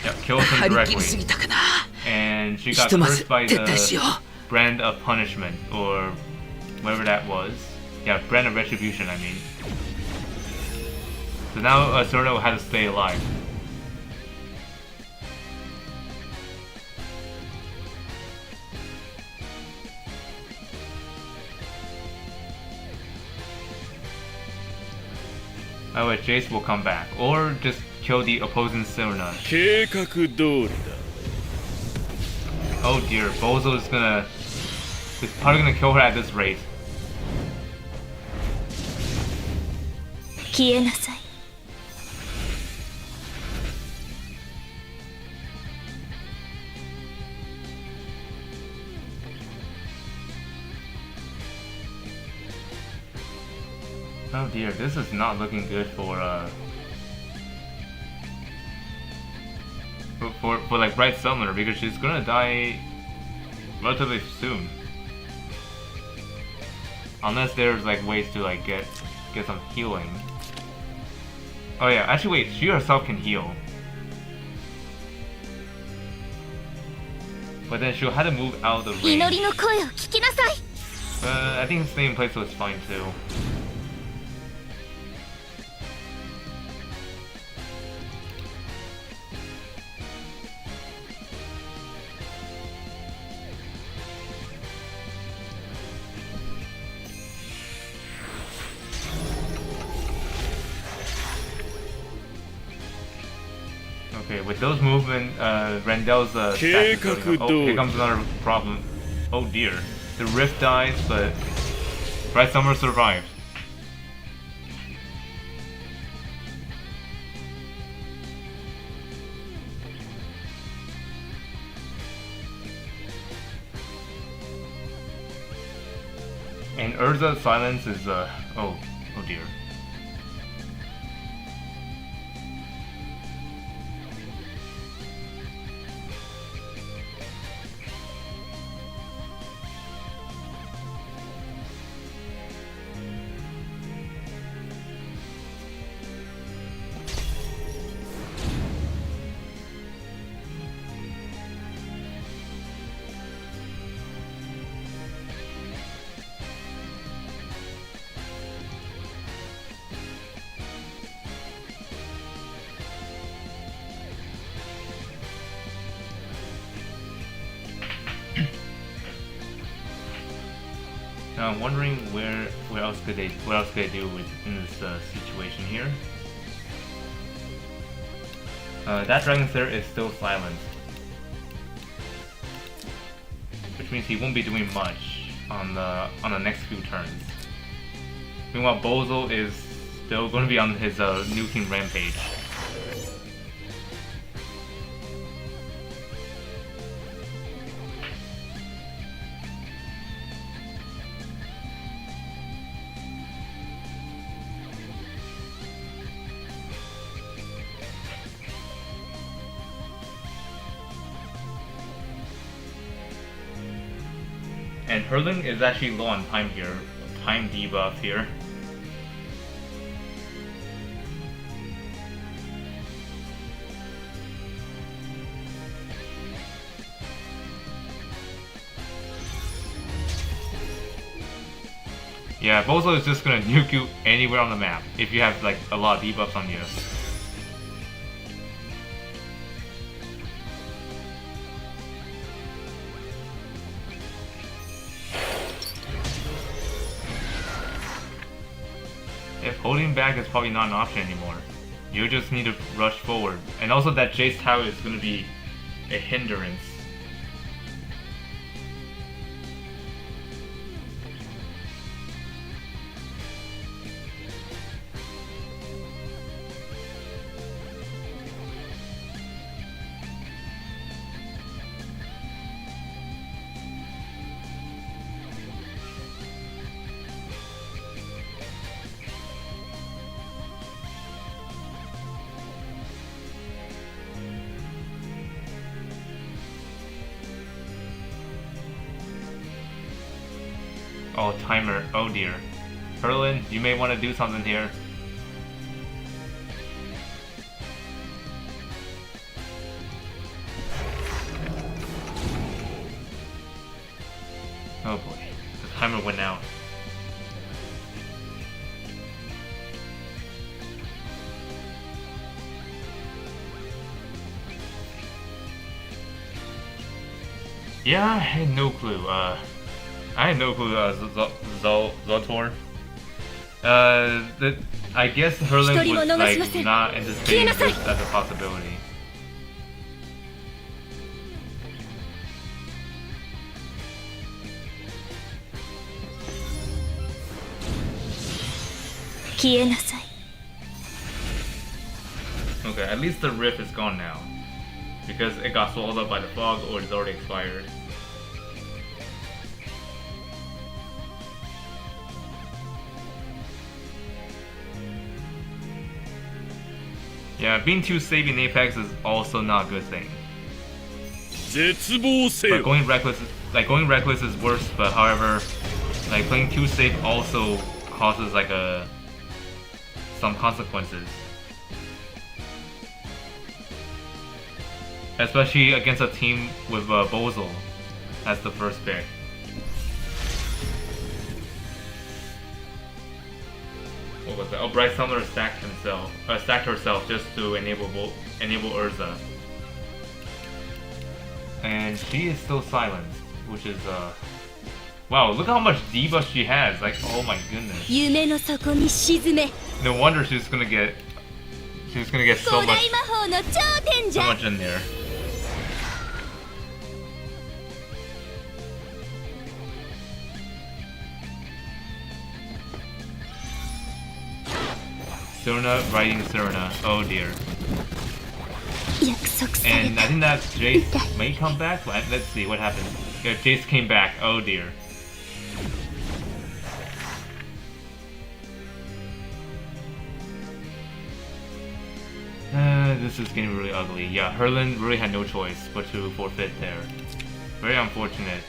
Yep, kills him directly. And she got cursed by the brand of punishment, or whatever that was. Yeah, brand of retribution, I mean. So now Sorno had to stay alive. Oh wait, Jace will come back, or just kill the opposing Sorna. Oh dear, Bozo is probably gonna kill her at this rate. 消えなさい。 Oh dear, this is not looking good for like Bright Summoner because she's gonna die relatively soon. Unless there's like ways to like get some healing. Oh yeah, actually wait, she herself can heal. but then she'll have to move out of the 祈 range. りの声を聞きなさい I think staying in place was fine too. Okay, with those movement, Randel's stack is building up. Oh, here comes another problem. Oh dear. The Rift dies, but Bright Summer survived. And Urza's silence is, oh dear. Now I'm wondering what else could they do in this situation here. That Langrisser is still silent, which means he won't be doing much on the next few turns. Meanwhile, Bozo is still going to be on his nuking rampage. And Hurling is actually low on time here, time debuff here. Yeah, Bozo is just gonna nuke you anywhere on the map if you have like a lot of debuffs on you. If holding back is probably not an option anymore. You just need to rush forward. And also that Jace Tower is going to be a hindrance. Oh, timer. Oh dear. Hurlin, you may want to do something here. Oh boy. The timer went out. Yeah, I had no clue. I had no clue Zotor. I guess Hurling was like not anticipating this as a possibility. Okay, at least the rift is gone now. Because it got swallowed up by the fog or it's already expired. Yeah, being too safe in Apex is also not a good thing. But going reckless is worse, but however, like playing too safe also causes like some consequences. Especially against a team with Bozo. That's the first pick. What was that? Oh, Bright Summoner stacked herself just to enable Urza. And she is still silenced, which is wow, look how much debuff she has. Like, oh my goodness. 夢の底に沈め No wonder she's gonna get so 古代 much 魔法の頂点じ so ゃ much in there. Serena riding Serena. Oh dear. 約束され And た I think that Jace may come back. Let's see what happens. Yeah, Jace came back. Oh dear. This is getting really ugly. Yeah, Herlin really had no choice but to forfeit there. Very unfortunate.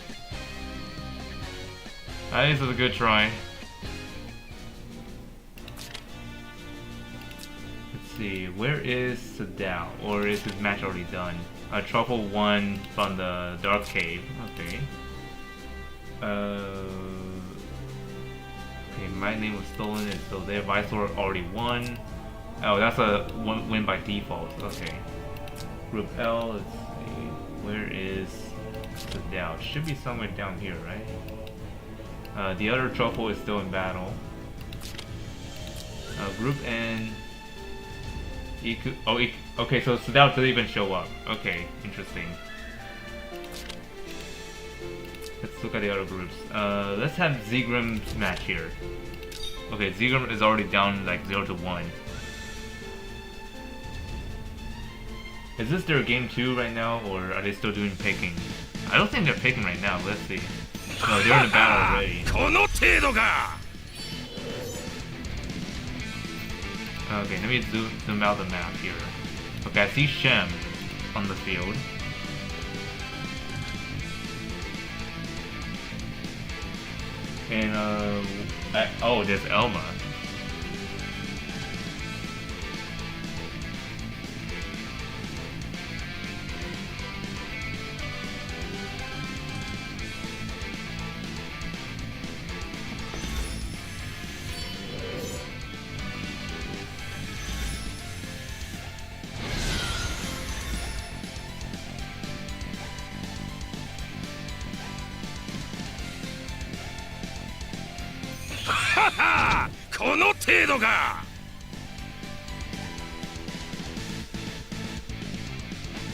This is a good try. Let's see, where is Sadao? Or is his match already done? Truffle 1 from the Dark Cave. Okay. Okay, my name was stolen, it's still there. Visor already won. Oh, that's a win by default. Okay. Group L, let's see. Where is Sadao? Should be somewhere down here, right? The other Truffle is still in battle. Group N. Okay, so Sadao didn't even show up. Okay, interesting. Let's look at the other groups. Let's have Zegrim's match here. Okay, Zegrim is already down like 0-1. Is this their game 2 right now, or are they still doing picking? I don't think they're picking right now, but let's see. No, they're in the battle already. Okay, let me zoom out the map here. Okay, I see Shem on the field. And oh, there's Elma.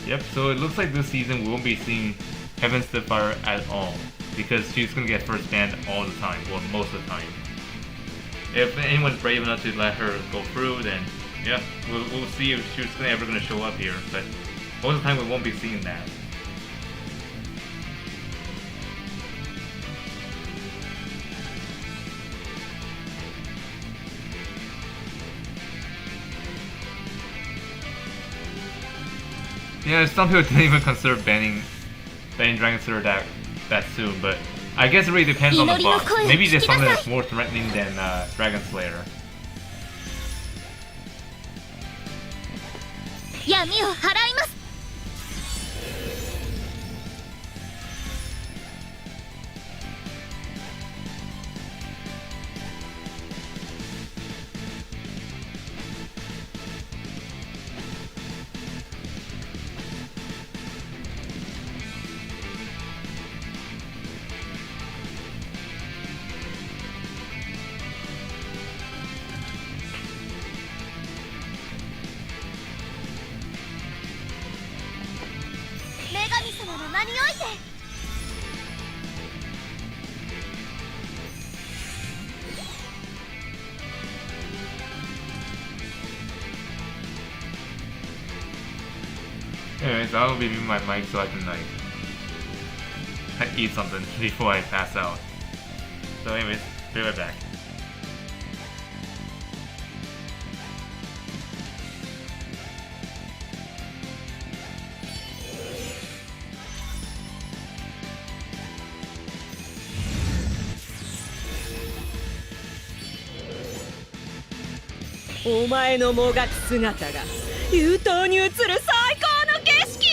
Yep, so it looks like this season we won't be seeing Heaven Spitfire at all, because she's gonna get first banned all the time, or most of the time. If anyone's brave enough to let her go through, then yeah, we'll see if she's ever gonna show up here, but most of the time we won't be seeing that. Yeah, some people didn't even consider banning Dragon Slayer that soon, but I guess it really depends on the boss. Maybe there's something that's more threatening than Dragon Slayer. 闇を払います 女神様の名において Anyways, I'll be muting my mic so I can like eat something before I pass out. So anyways, be right back. Oh, お前のもがく姿が優等に映る最高の景色よ。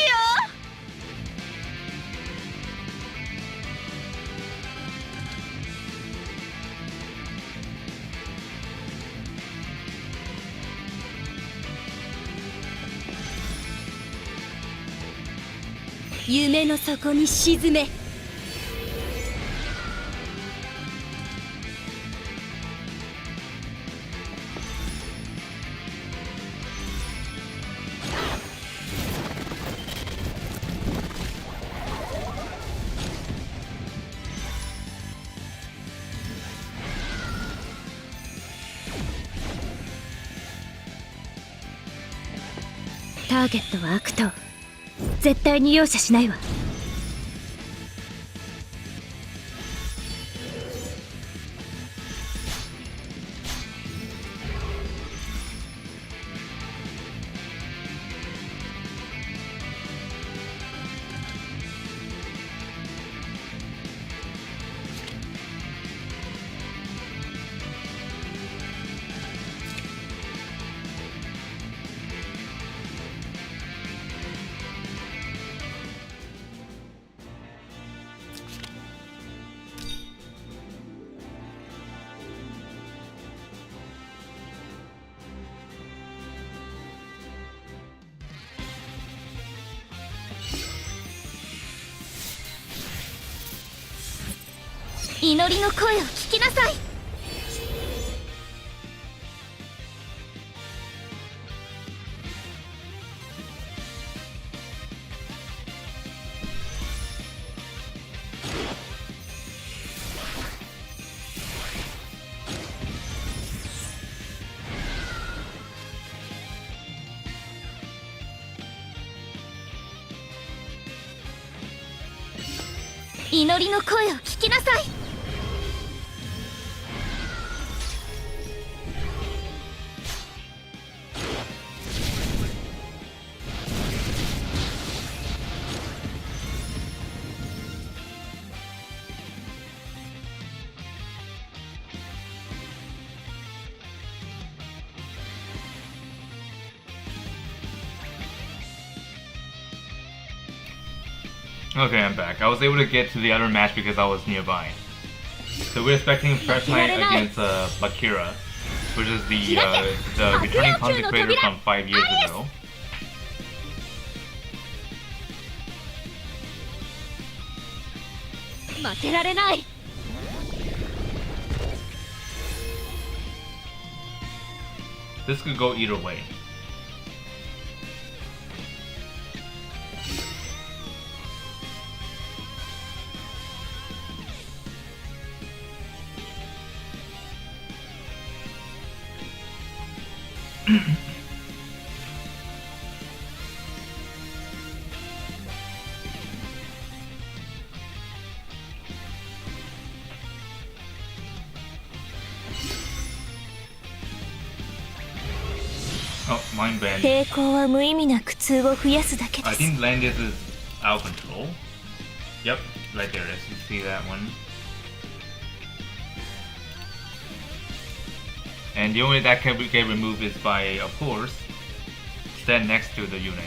夢の底に沈め。ターゲットは悪党。絶対に容赦しないわ。祈りの声を聞きなさい。祈りの声を聞きなさい。Okay, I'm back. I was able to get to the other match because I was nearby. So we're expecting First Night against Bakira, which is the returning consecrator from 5 years ago. This could go either way. Oh, mind band. 抵抗は無意味な苦痛を増やすだけで I す。 think Landis is out of control. Yep, right there. You see that one. And the only way that can get removed is by, of course, stand next to the unit.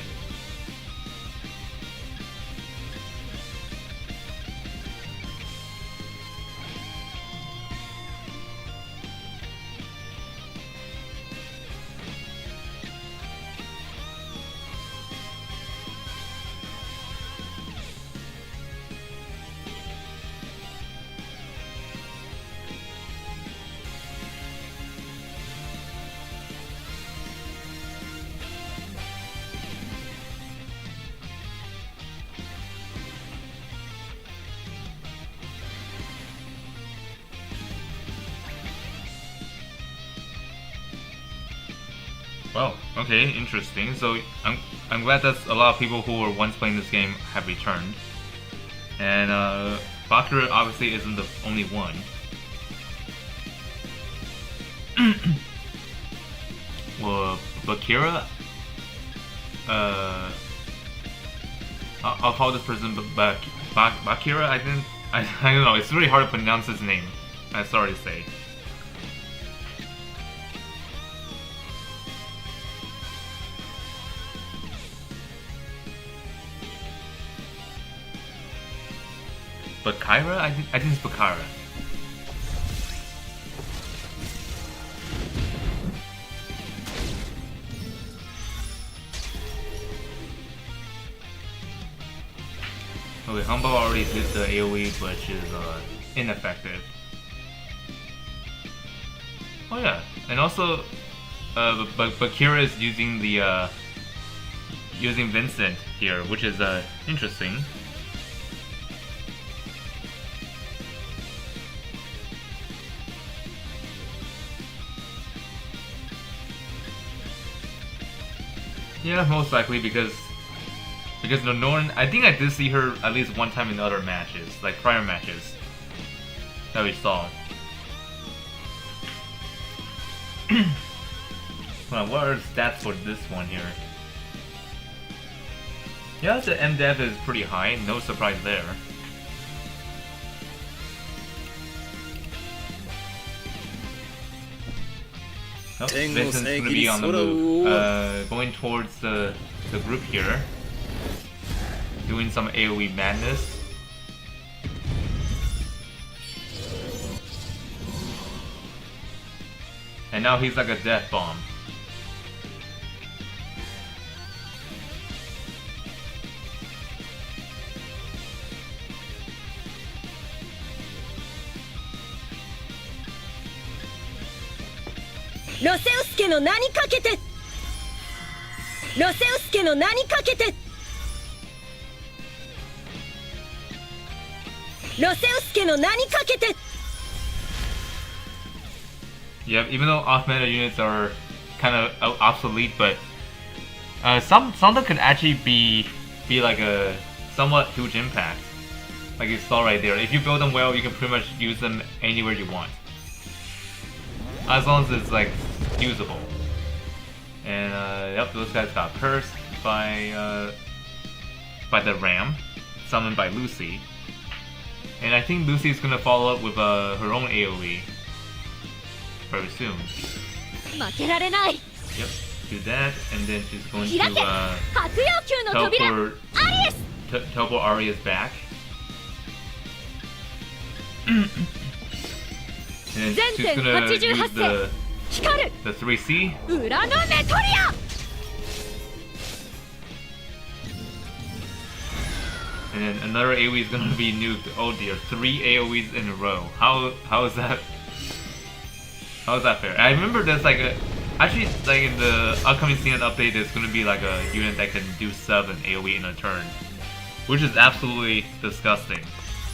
Well, okay, interesting. So I'm glad that a lot of people who were once playing this game have returned, and Bakura obviously isn't the only one. Well, Bakira, I'll call this person Bakira. I don't know. It's really hard to pronounce his name. I'm sorry to say. Bakira? I think it's Bakara. Okay, Humble already did the AoE, which is ineffective. Oh yeah, and also, but Kira is using the using Vincent here, which is interesting. Yeah, most likely because the Norn, I think I did see her at least one time in other matches, like prior matches that we saw. Well, what are the stats for this one here? Yeah, the MDev is pretty high, no surprise there. Oh, Vincent's gonna be on the move, going towards the group here, doing some AoE madness. And now he's like a death bomb. Roseosuke no nani kakete. Roseosuke no nani kakete. Roseosuke no nani kakete. Yeah, even though off-meta units are kind of obsolete, but some that could actually be like a somewhat huge impact. Like you saw right there. If you build them well, you can pretty much use them anywhere you want, as long as it's like usable. And yep, those guys got cursed by the Ram, summoned by Lucy. And I think Lucy's gonna follow up with her own AoE very soon. Yep, do that, and then she's going to teleport Arias back. And she's gonna use the 3C. And then another AoE is gonna be nuked. Oh dear, 3 AoEs in a row. How is that? How is that fair? I remember there's like actually like in the upcoming season update, there's gonna be like a unit that can do 7 AoE in a turn, which is absolutely disgusting.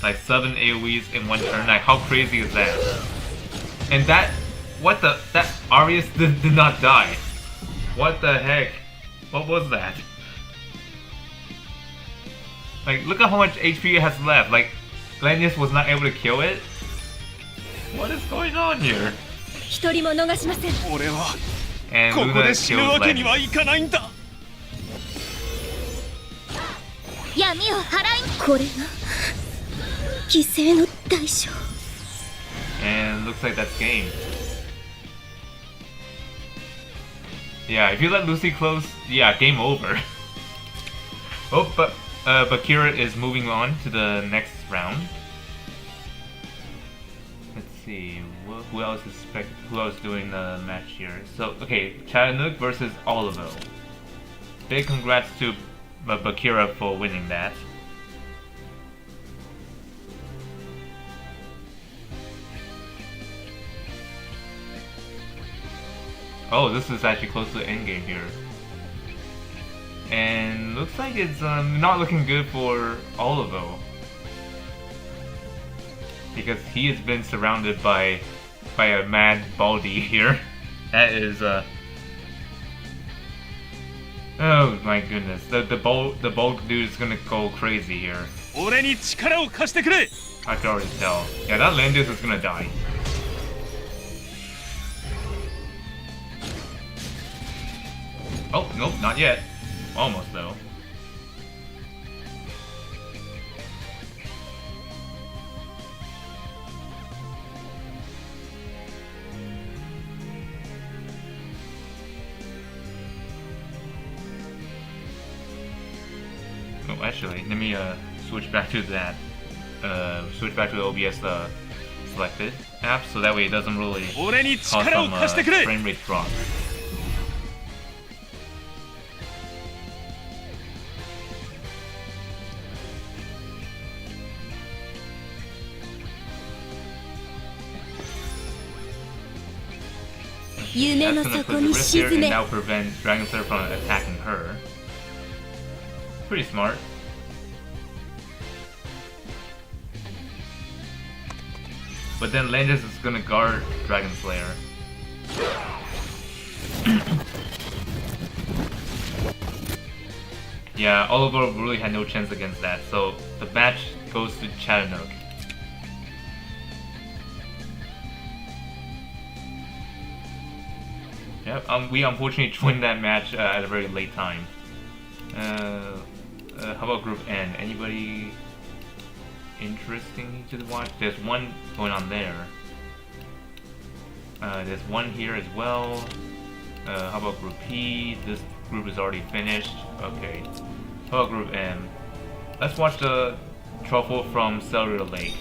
Like 7 AoEs in one turn. Like how crazy is that? And that Arias did not die. What the heck? What was that? Like look at how much HP it has left. Like Glenius was not able to kill it. What is going on here? And Luna kills Glenius. 闇を払いこれが犠牲の代償 And looks like that's game. Yeah, if you let Lucy close, yeah, game over. Oh, but Kira is moving on to the next round. Let's see, who else is doing the match here? So, okay, Chattanooga versus Olivo. Big congrats to Bakira for winning that. Oh, this is actually close to the end game here. And looks like it's not looking good for Olivo. Because he has been surrounded by a mad Baldy here. That is oh my goodness. The Bald dude is gonna go crazy here. I can already tell. Yeah, that Landis is gonna die. Oh, nope, not yet. Almost, though. Oh, actually, let me switch back to that. Switch back to the OBS selected app, so that way it doesn't really cause some frame rate drop. 夢 That's の gonna 底 put the に risk here 沈 and め now prevent Langrisser from attacking her. Pretty smart. But then Landis is gonna guard Dragon Slayer. Yeah, Oliver really had no chance against that, so the match goes to Chattanooga. Yep, we unfortunately joined that match at a very late time. How about Group N? Anybody interesting to watch? There's one going on there. There's one here as well. How about Group P? This group is already finished. Okay. How about Group M? Let's watch the truffle from Cellular Lake.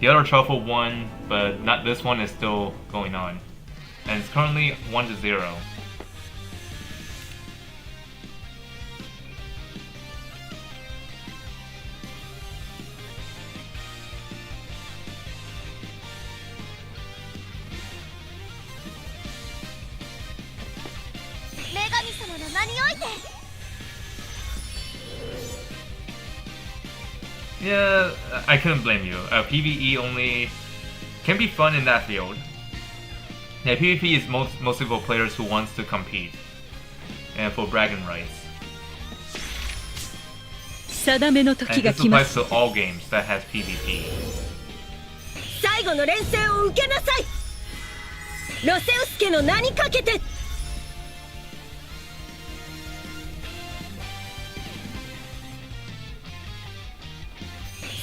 The other truffle won, but not this one is still going on. And it's currently 1-0. Yeah, I couldn't blame you. PvE only can be fun in that field. Yeah, PvP is mostly for players who wants to compete and for bragging rights. 定めの時 And が this 来ま applies す to all games that has PvP. 最後の連戦を受けなさいロセウスケの名にかけて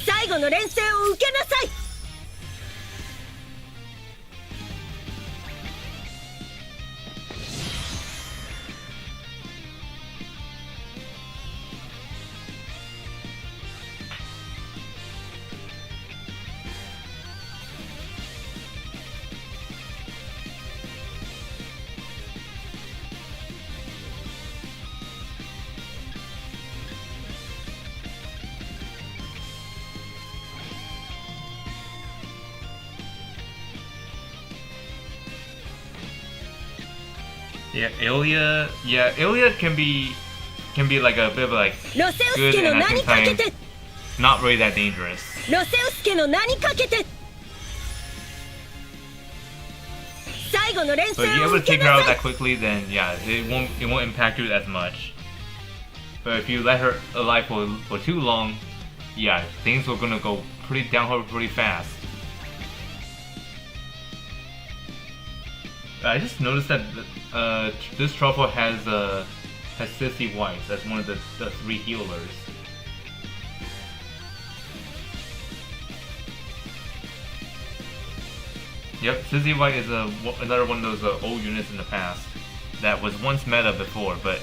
最後の連戦を受けなさい Yeah, Ilya. Yeah, Ilya can be like a bit of like ロセウス good ケの and 名 at に the かけ same て not really that dangerous. ロセウスケの名にかけて最後の連 So if 戦 you're を able to 受け take her な out さい that quickly, then yeah, it won't impact you as much. But if you let her alive for too long, yeah, things are gonna go pretty downhill pretty fast. I just noticed that this truffle has Sissy White as one of the 3 healers. Yep, Sissy White is another one of those old units in the past that was once meta before, but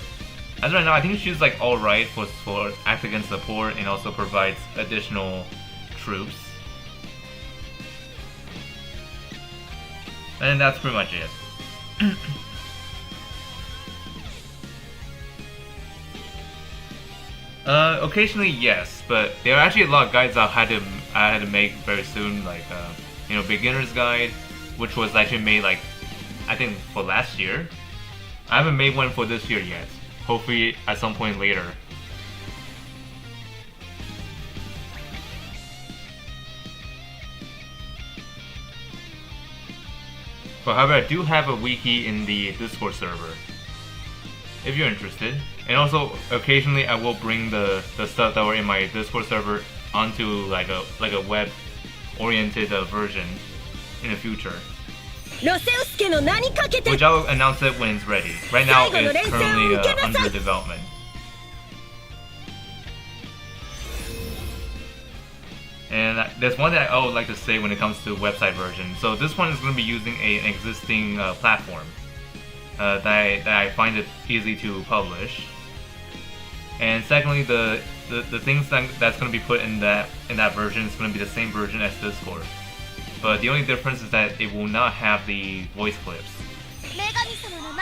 as of right now, I think she's like alright for act against the poor and also provides additional troops. And that's pretty much it. Occasionally yes, but there are actually a lot of guides I had to make very soon, like beginner's guide, which was actually made like I think for last year. I haven't made one for this year yet. Hopefully at some point later. But however, I do have a wiki in the Discord server, if you're interested. And also, occasionally I will bring the stuff that were in my Discord server onto like a web-oriented version in the future. ロセウスケの名にかけて Which I'll announce it when it's ready. Right now, it's currently under development. And there's one that I would like to say when it comes to website version. So this one is going to be using an existing platform that I find it easy to publish. And secondly, the things that's going to be put in that version is going to be the same version as Discord. But the only difference is that it will not have the voice clips,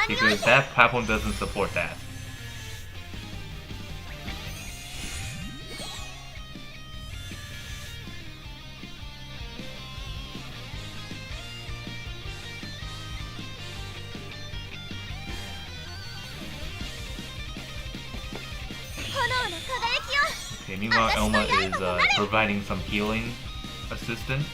because that platform doesn't support that. Okay, meanwhile Elma is providing some healing assistance.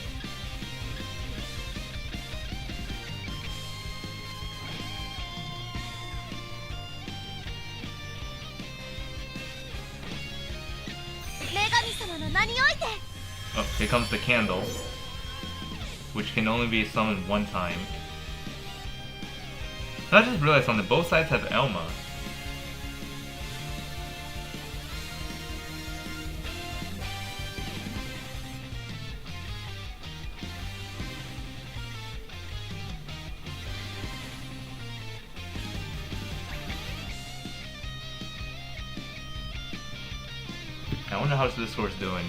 Oh, here comes the candle, which can only be summoned one time. I just realized something, both sides have Elma. I wonder how this horse doing.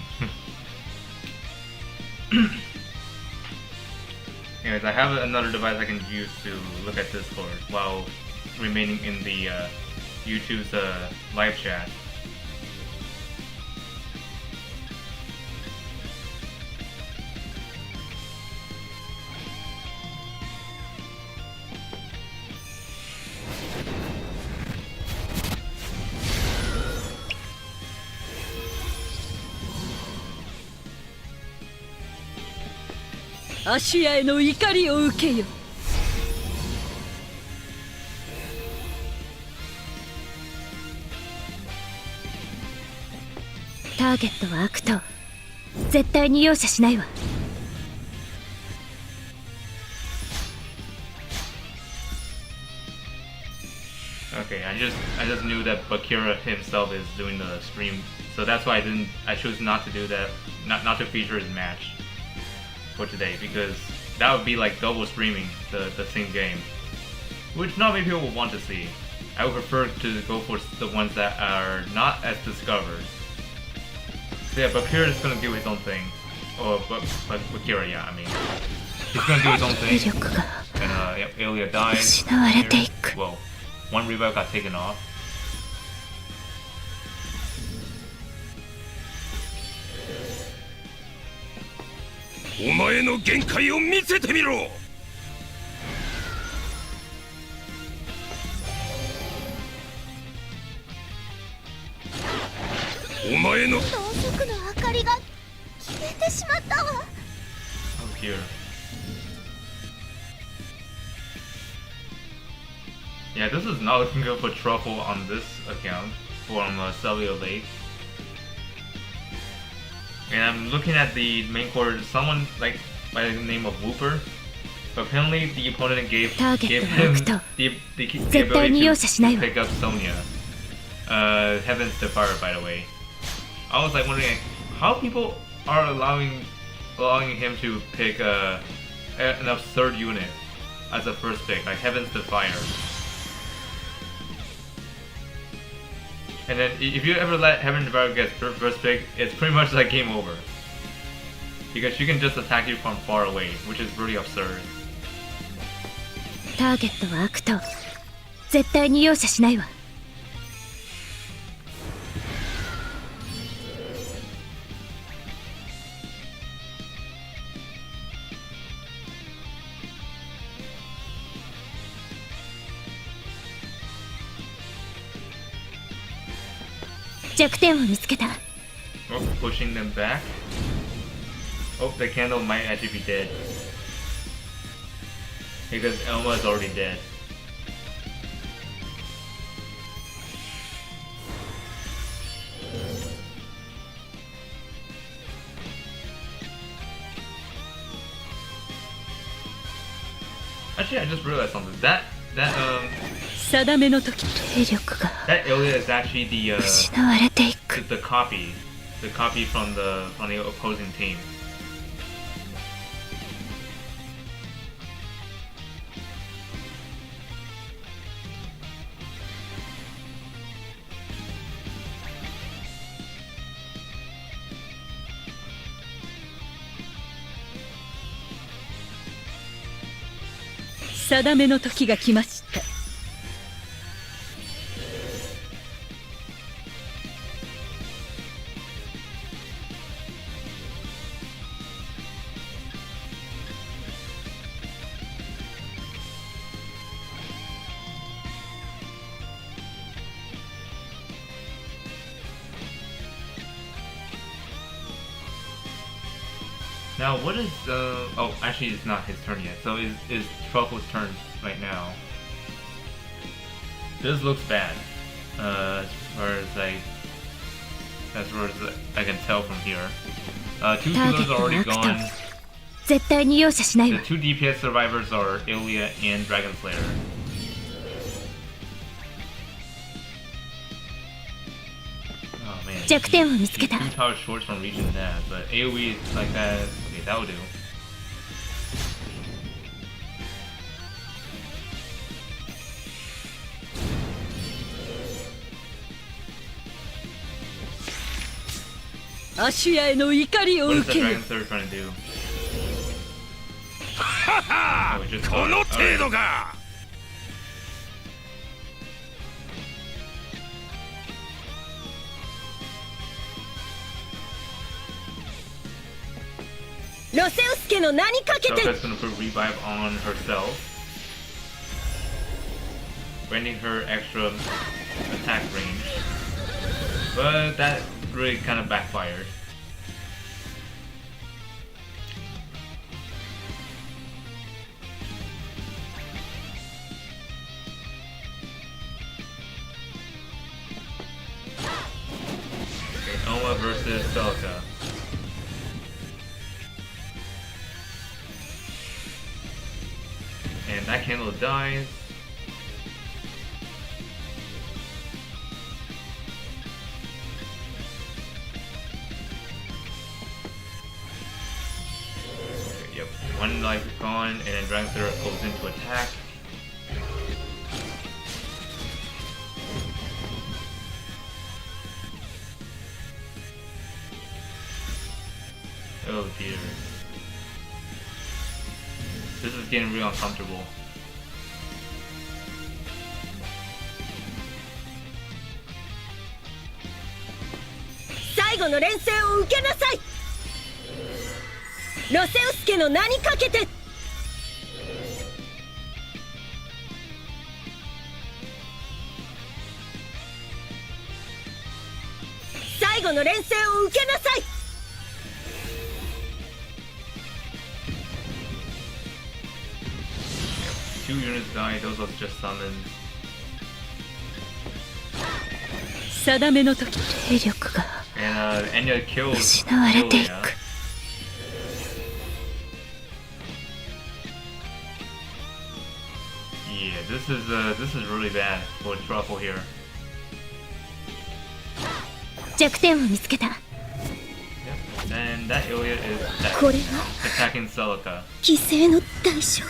Anyways, I have another device I can use to look at Discord while remaining in the YouTube's live chat. Oh Okay, I just knew that Bakira himself is doing the stream, so that's why I chose not to do that, not to feature his match for today, because that would be like double streaming the same game, which not many people will want to see. I would prefer to go for the ones that are not as discovered. So yeah, Bakira is gonna do his own thing. Or Bakira, yeah, I mean, he's gonna do his own thing. And yep, Aelia dies. Here. Well, one revive got taken off. Oh dear. Yeah, this is not looking good for Truffle on this account from Cellular Lake. And I'm looking at the main court, someone like by the name of Wooper. But apparently the opponent gave him the ability to pick up Sonya. Heaven's Defier, by the way. I was like wondering how people are allowing him to pick an absurd unit as a first pick, like Heaven's Defier. And then if you ever let Heaven's Defier get first pick, it's pretty much like game over. Because she can just attack you from far away, which is pretty absurd. Oh, pushing them back. Oh, the candle might actually be dead. Because Elma is already dead. Actually, I just realized something. That Aelia is actually the copy from the opposing team. Now what is oh, actually it's not his turn yet. So is Truffle's turn right now. This looks bad. As far as I can tell from here. 2 healers are already gone. 絶対に容赦しない The わ 2 DPS survivors are Ilya and Dragon Slayer. Oh man. 弱点を見つけ He's た 2 towers short from reaching that, but AoE is like that. Okay, that'll do. What is the Dragon Slayer trying to do? Oh, we just got it. Alright. Shouka's gonna put revive on herself, granting her extra attack range, but that really kind of backfired. Okay, Oma versus Celica. And that candle dies. Okay, yep, 1 life is gone, and then Dragon Slayer goes into attack. Oh dear. This is getting real uncomfortable. Two units died, those are just summons. 定めの時霊力が And Enya kills 失われていく Ilya. Yeah, this is really bad for Truffle here. 弱点を見つけた Yep. And that Ilya is これが attacking Celica. 犠牲の代償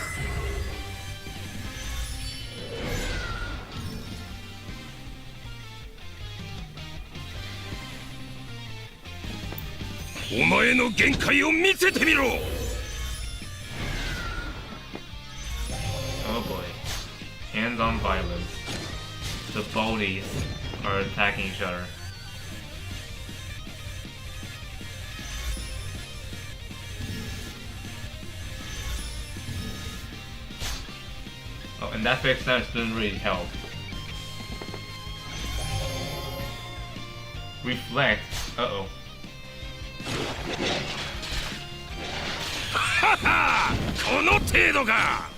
お前の限界を見せてみろ Oh boy. Hands-on violence. The Baldies are attacking each other. Oh, and that fixed stance didn't really help. Reflect. Uh-oh. ははこの程度か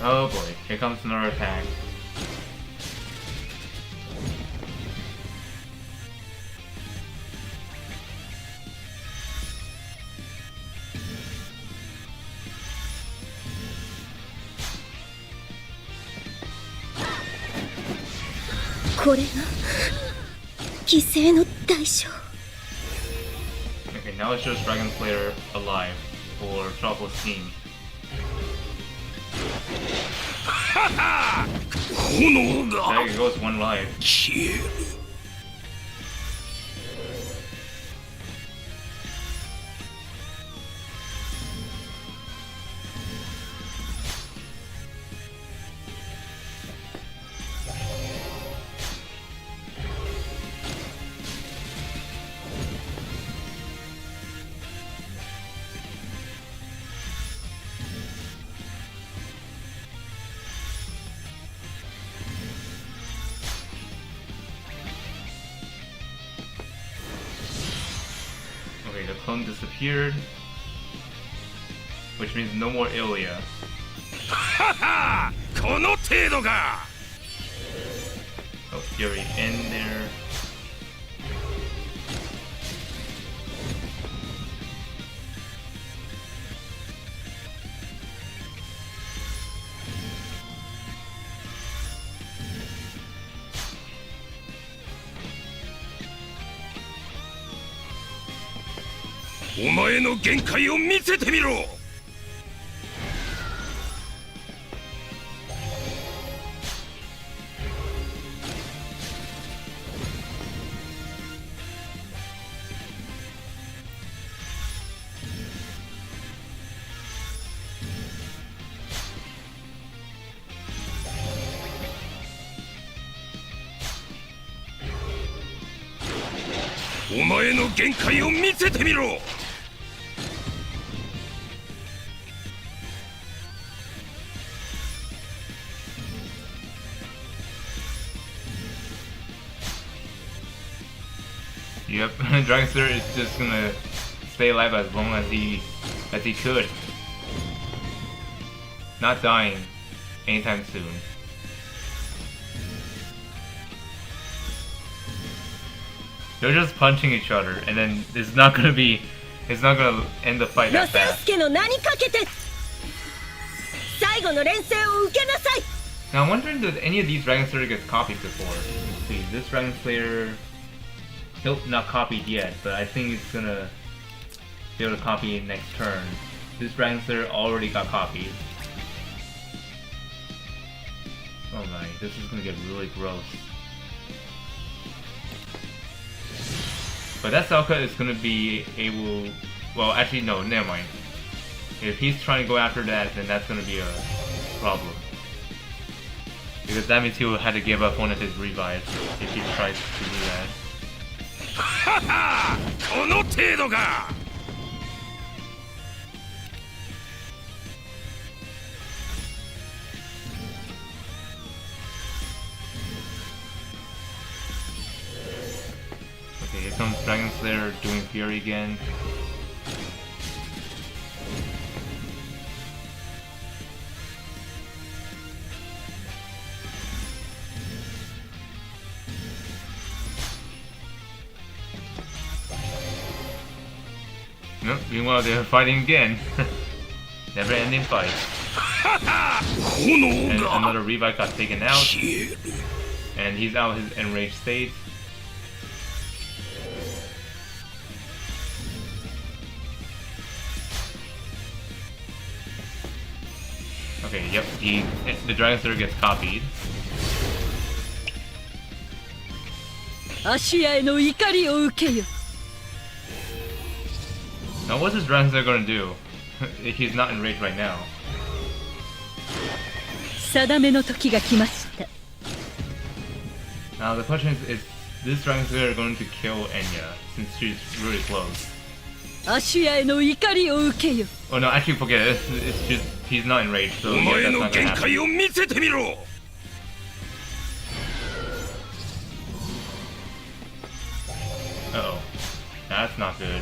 Oh boy, here comes another attack. Okay, now it's just Dragon Slayer alive for Truffle's team. はは炎が There goes 1 life. 消える clone disappeared, which means no more Ilya. ははこの程度か Oh, Fury in there. .お前の限界を見せてみろお前の限界を見せてみろ Yep, Dragster is just gonna stay alive as long as he could. Not dying anytime soon. They're just punching each other, and then it's not gonna end the fight ロ that セウ fast. スケの名にかけて最後の連戦を受けなさい Now I'm wondering if any of these Dragon Slayer gets copied before. Let's see, this Dragon Slayer, nope, not copied yet, but I think it's gonna be able to copy it next turn. This Dragon Slayer already got copied. Oh my, this is gonna get really gross. But that Selka is gonna be able, well actually no, never mind. If he's trying to go after that, then that's gonna be a problem. Because that means he will have to give up one of his revives if he tries to do that. ははこの程度か Okay, here comes Dragon Slayer doing Fury again. Nope, meanwhile they're fighting again. Never ending fight. はは And 炎が another revive got taken out, 消える and he's out of his enraged state. Okay, yep, the Dragon Slayer gets copied. 芦屋への怒りを受けよ Now what's this Dragon Slayer gonna do? He's not enraged right now. 定めの時が来ました Now the question is this Dragon Slayer going to kill Enya, since she's really close? 芦屋への怒りを受けよ Oh no, actually forget it. It's just, he's not enraged, so お yeah, 前 that's の not gonna 限 happen. 界を見せてみろ Uh-oh. That's not good.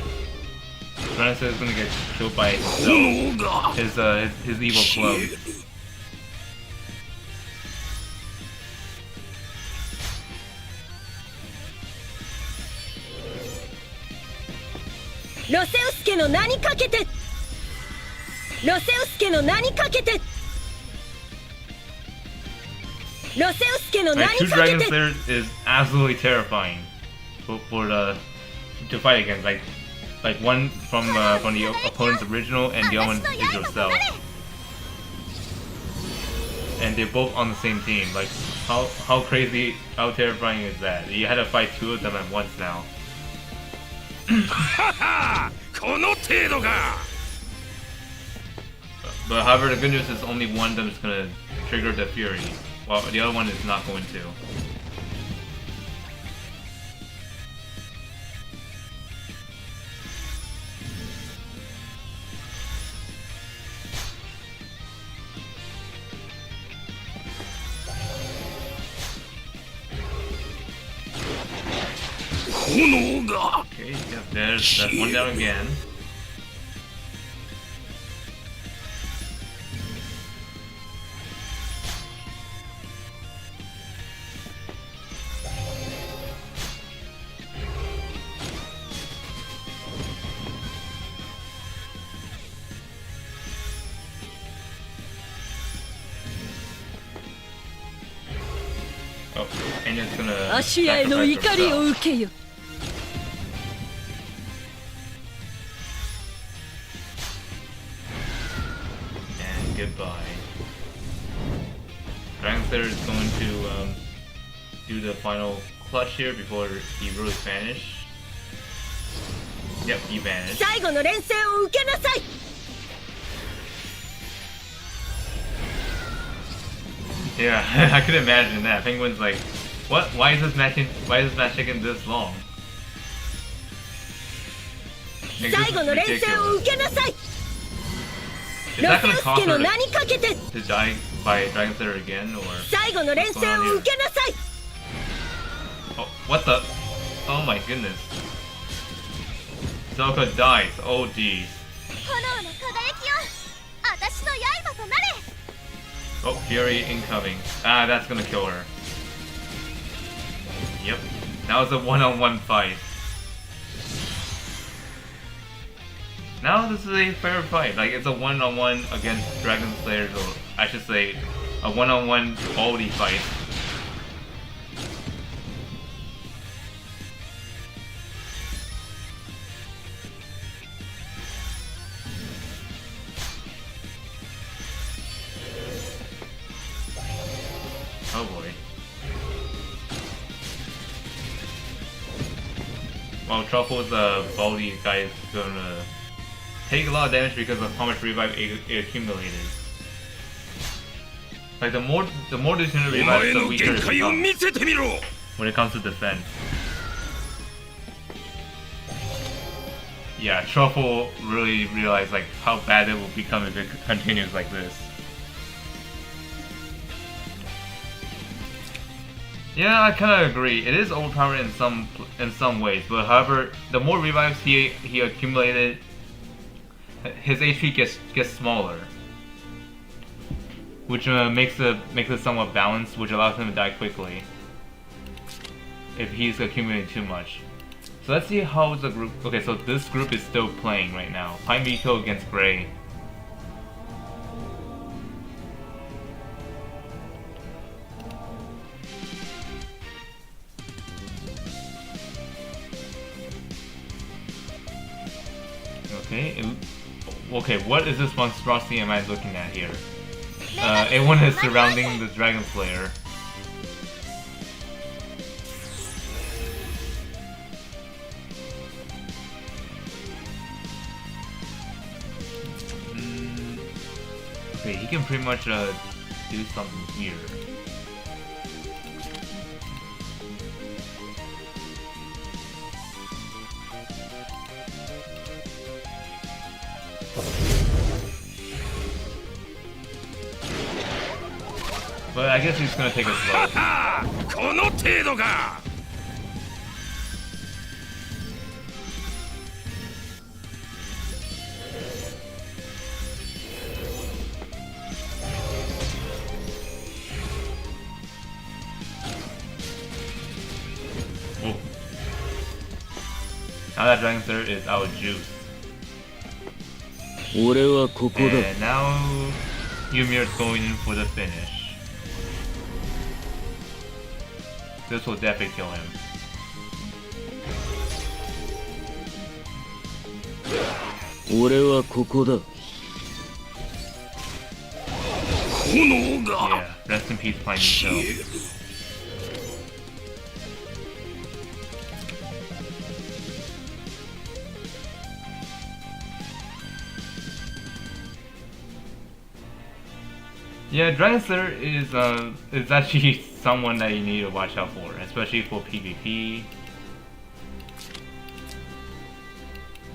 Dragon Slayer is gonna get killed by 炎が his evil 消 club. える ロセウスケの名にかけてロセウスケの名にかけてロセウスケの名 Like, に two かけ Dragon て Slayers is absolutely terrifying to fight against. Like one from the opponent's original, and the other one is yourself. And they're both on the same team. Like how crazy, how terrifying is that? You had to fight two of them at once now. ははこの程度か But however, the good news is only one of them is gonna trigger the Fury, while the other one is not going to. 炎が Okay, yep, that's one down again. Oh, and it's gonna アシアへの sacrifice 怒りを herself. 受けよ。 And goodbye. Langrisser is going to do the final clutch here before he really vanishes. Yep, he vanished. 最後の連戦を受けなさい。 Yeah, I could imagine that. Penguin's like, what? Why is this match taking this long? Like, 最 this 後 is の連戦を ridiculous. 受けなさい。 Is ロ that セ gonna ウス cause ケの her 名にかけて to die by Langrisser again, or? 最後の連戦を受けなさい。 Oh, what the? Oh my goodness. Zoka dies. Oh geez. 炎の輝きよ、私の刃となれ。 Oh, Fury incoming. Ah, that's gonna kill her. Yep. That was a one-on-one fight. Now this is a fair fight. Like, it's a one-on-one against Dragon Slayers, or I should say, a one-on-one quality fight. Oh boy. Well, Truffle's baldy guy is gonna take a lot of damage because of how much revive it accumulated. Like the more degenerate お revives, 前 the の weaker 限 it 界を becomes 見せてみろ when it comes to defense. Yeah, Truffle really realized like how bad it will become if it continues like this. Yeah, I kind of agree. It is overpowered in some ways, but however, the more revives he accumulated, his HP gets smaller, which makes it somewhat balanced, which allows him to die quickly if he's accumulating too much. So let's see how the group. Okay, so this group is still playing right now. Pine Miko against Gray. Okay, what is this monstrosity am I looking at here? A1 is surrounding the Dragon Slayer. Okay, he can pretty much do something here. But I guess he's gonna take it slow. はこの程度か Oh. Now that Dragon Slayer is out of juice. 俺はここだ And now Yumir's going in for the finish. This will definitely kill him. 俺はここだ 炎が Yeah, rest in peace, Pine Miko. Yeah, Dragon Slayer is actually someone that you need to watch out for, especially for PvP.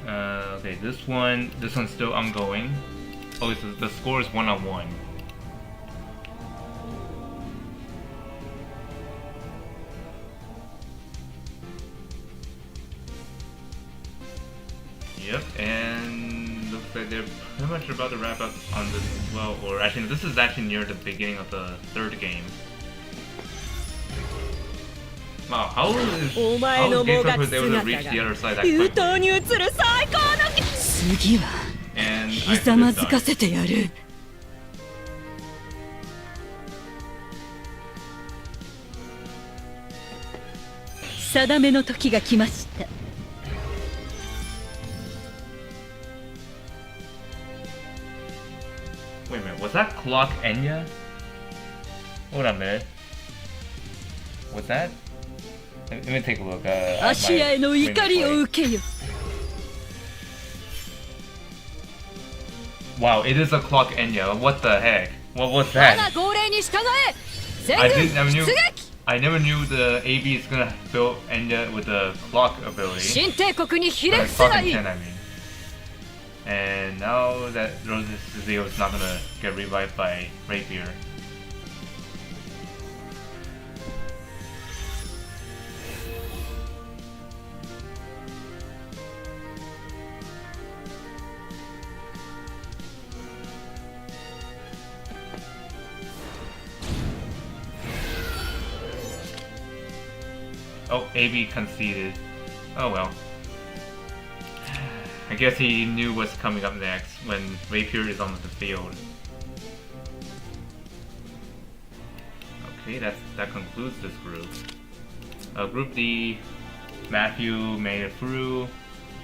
Okay, this one's still ongoing. Oh, so the score is 1-on-1. Yep, and looks like they're pretty much about to wrap up on this as well. Or actually, this is actually near the beginning of the third game. Wow, how is Game Shark was able to reach the other side that 言う quickly? 投入する最高の次は And ひ I ざま just ずか died. せてやる。定めの時が来ました。 Wait a minute, was that Clock Enya? Hold on a minute. Was that? Let me take a look. 芦屋への怒りを受けよ。 Wow, it is a Clock Enya. What the heck? What was 我 that? が号令に従え。全 I 軍 didn't. I 出 knew. 撃。 I never knew the AB is gonna build Enya with the clock ability. 新帝国にひれ Clock 伏せが and いい。 10, I mean. And now that Rose Suzuki is not gonna get revived by Rapier. Oh, AB conceded. Oh well. I guess he knew what's coming up next when Rapier is on the field. Okay, that concludes this group. Group D, Matthew made it through,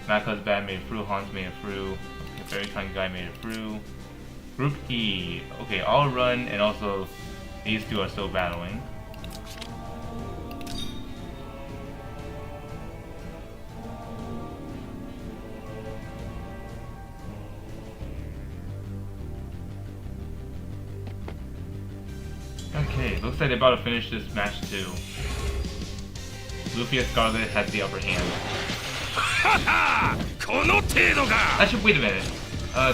Matt Bad made it through, Hans made it through, Very Kind Guy made it through. Group E, okay, I'll run and also these two are still battling. Okay, looks like they're about to finish this match too. Luffy and Scarlet has the upper hand. この程度が Actually, wait a minute.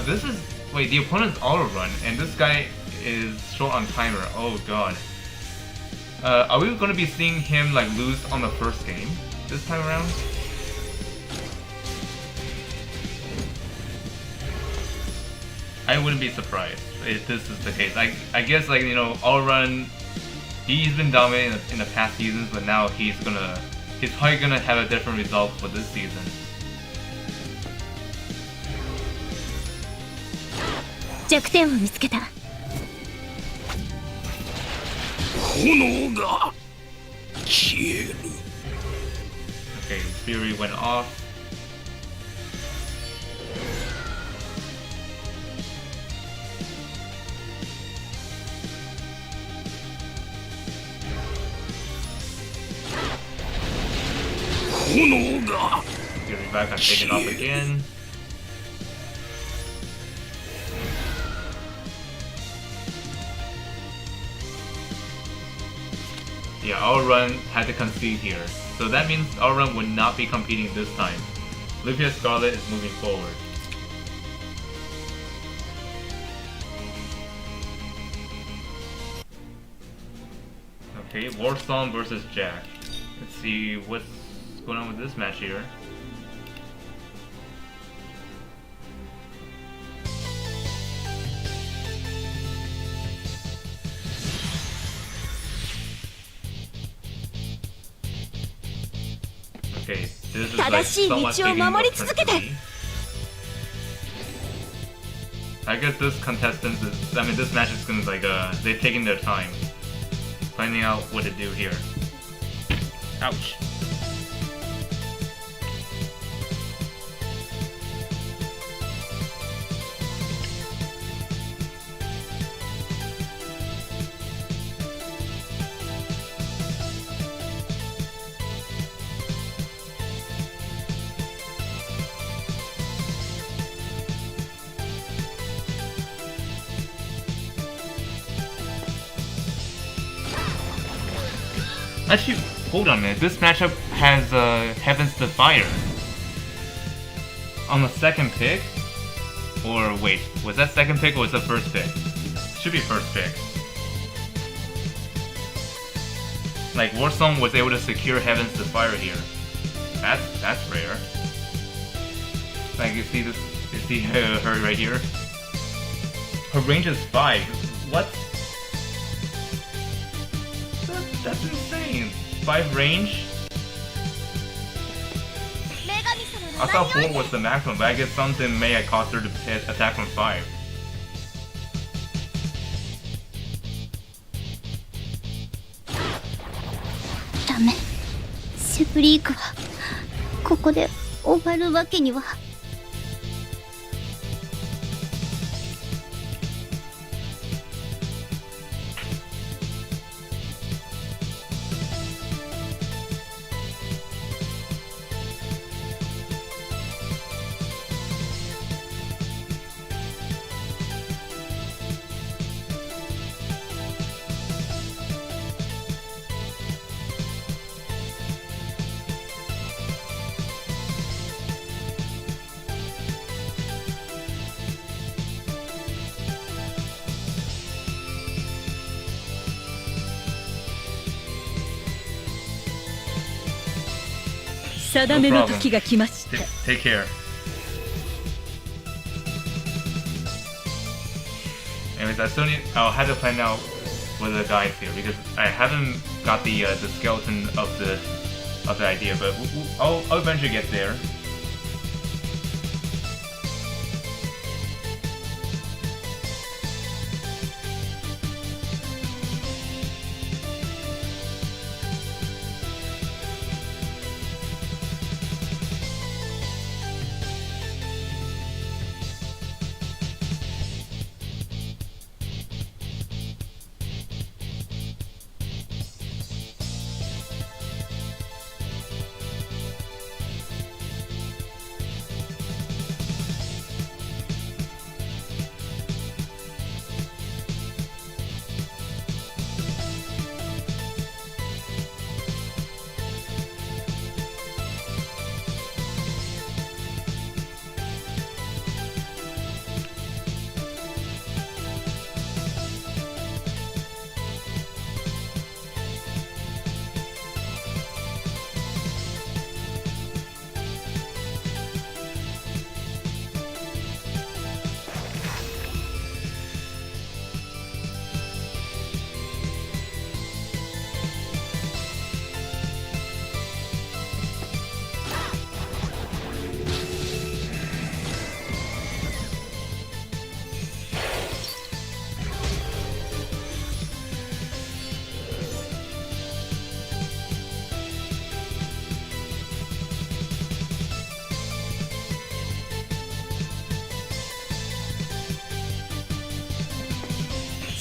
This is... Wait, the opponent's auto run, and this guy is short on timer. Oh god. Are we gonna be seeing him like lose on the first game this time around? I wouldn't be surprised if this is the case. I guess, like, you know, all run, he's been dominating in the past seasons, but now he's probably gonna have a different result for this season. 弱点を見つけた。炎が消える Okay, Fury went off. Fury back got taken off again. Yeah, Outrun had to concede here. So that means Outrun would not be competing this time. Luffy Scarlet is moving forward. Okay, Warsong versus Jack. Let's see what's going on with this match here. Okay, this is like 正しい道を somewhat 守り続けて。 I guess this contestant is, I mean, this match is gonna like, they're taking their time, finding out what to do here. Ouch. Actually, hold on a minute. This matchup has Heaven's Fire on the second pick? Or wait, was that second pick or was that first pick? Should be first pick. Like, Warsong was able to secure Heaven's Fire here. That's rare. Like you see this, you see her right here. Her range is 5. What? That's insane. 5 range? I thought 4 was the maximum, but I guess something may have caused her to attack from 5. ダメ。セブリークはここで終わるわけには。定めの時が来ました。 Take care. Anyways, I still need. I'll have to plan out with the guys here because I haven't got the skeleton of the idea, but I'll eventually get there. "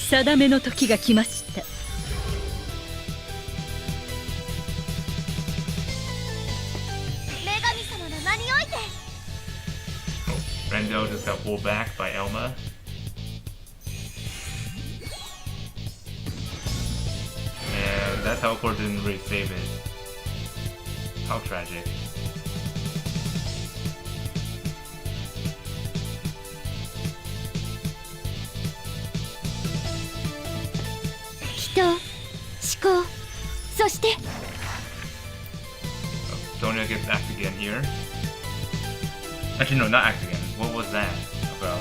定めの時が来ました。 Rendo just got pulled back by Elma. And that teleport didn't really save it. How tragic. Sonya gets act again here. Actually, no, not act again. What was that about?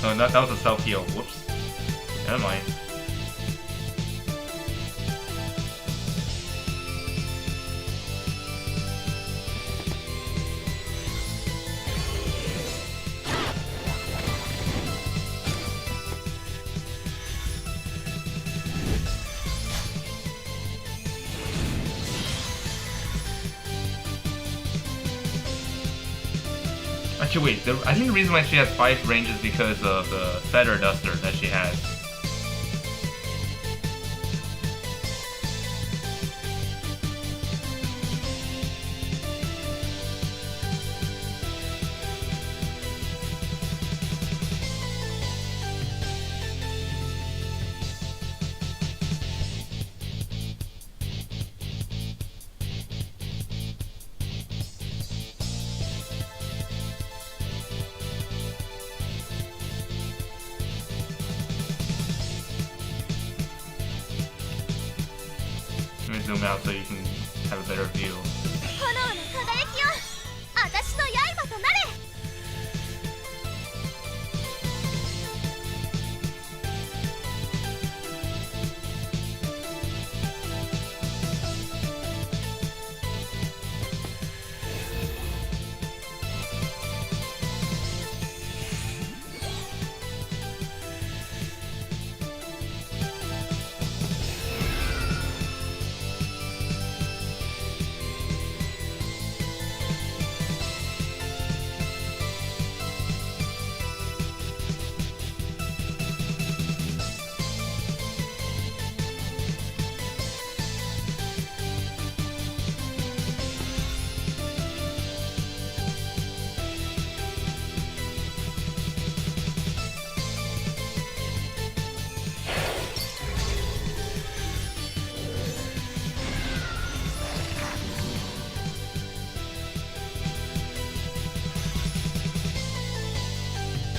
No, that was a self-heal. Whoops. Never mind. Actually, wait, I think the reason why she has 5 range is because of the Feather Duster that she has. zoom out so you can have a better view. 炎の輝きよ、私の刃となれ。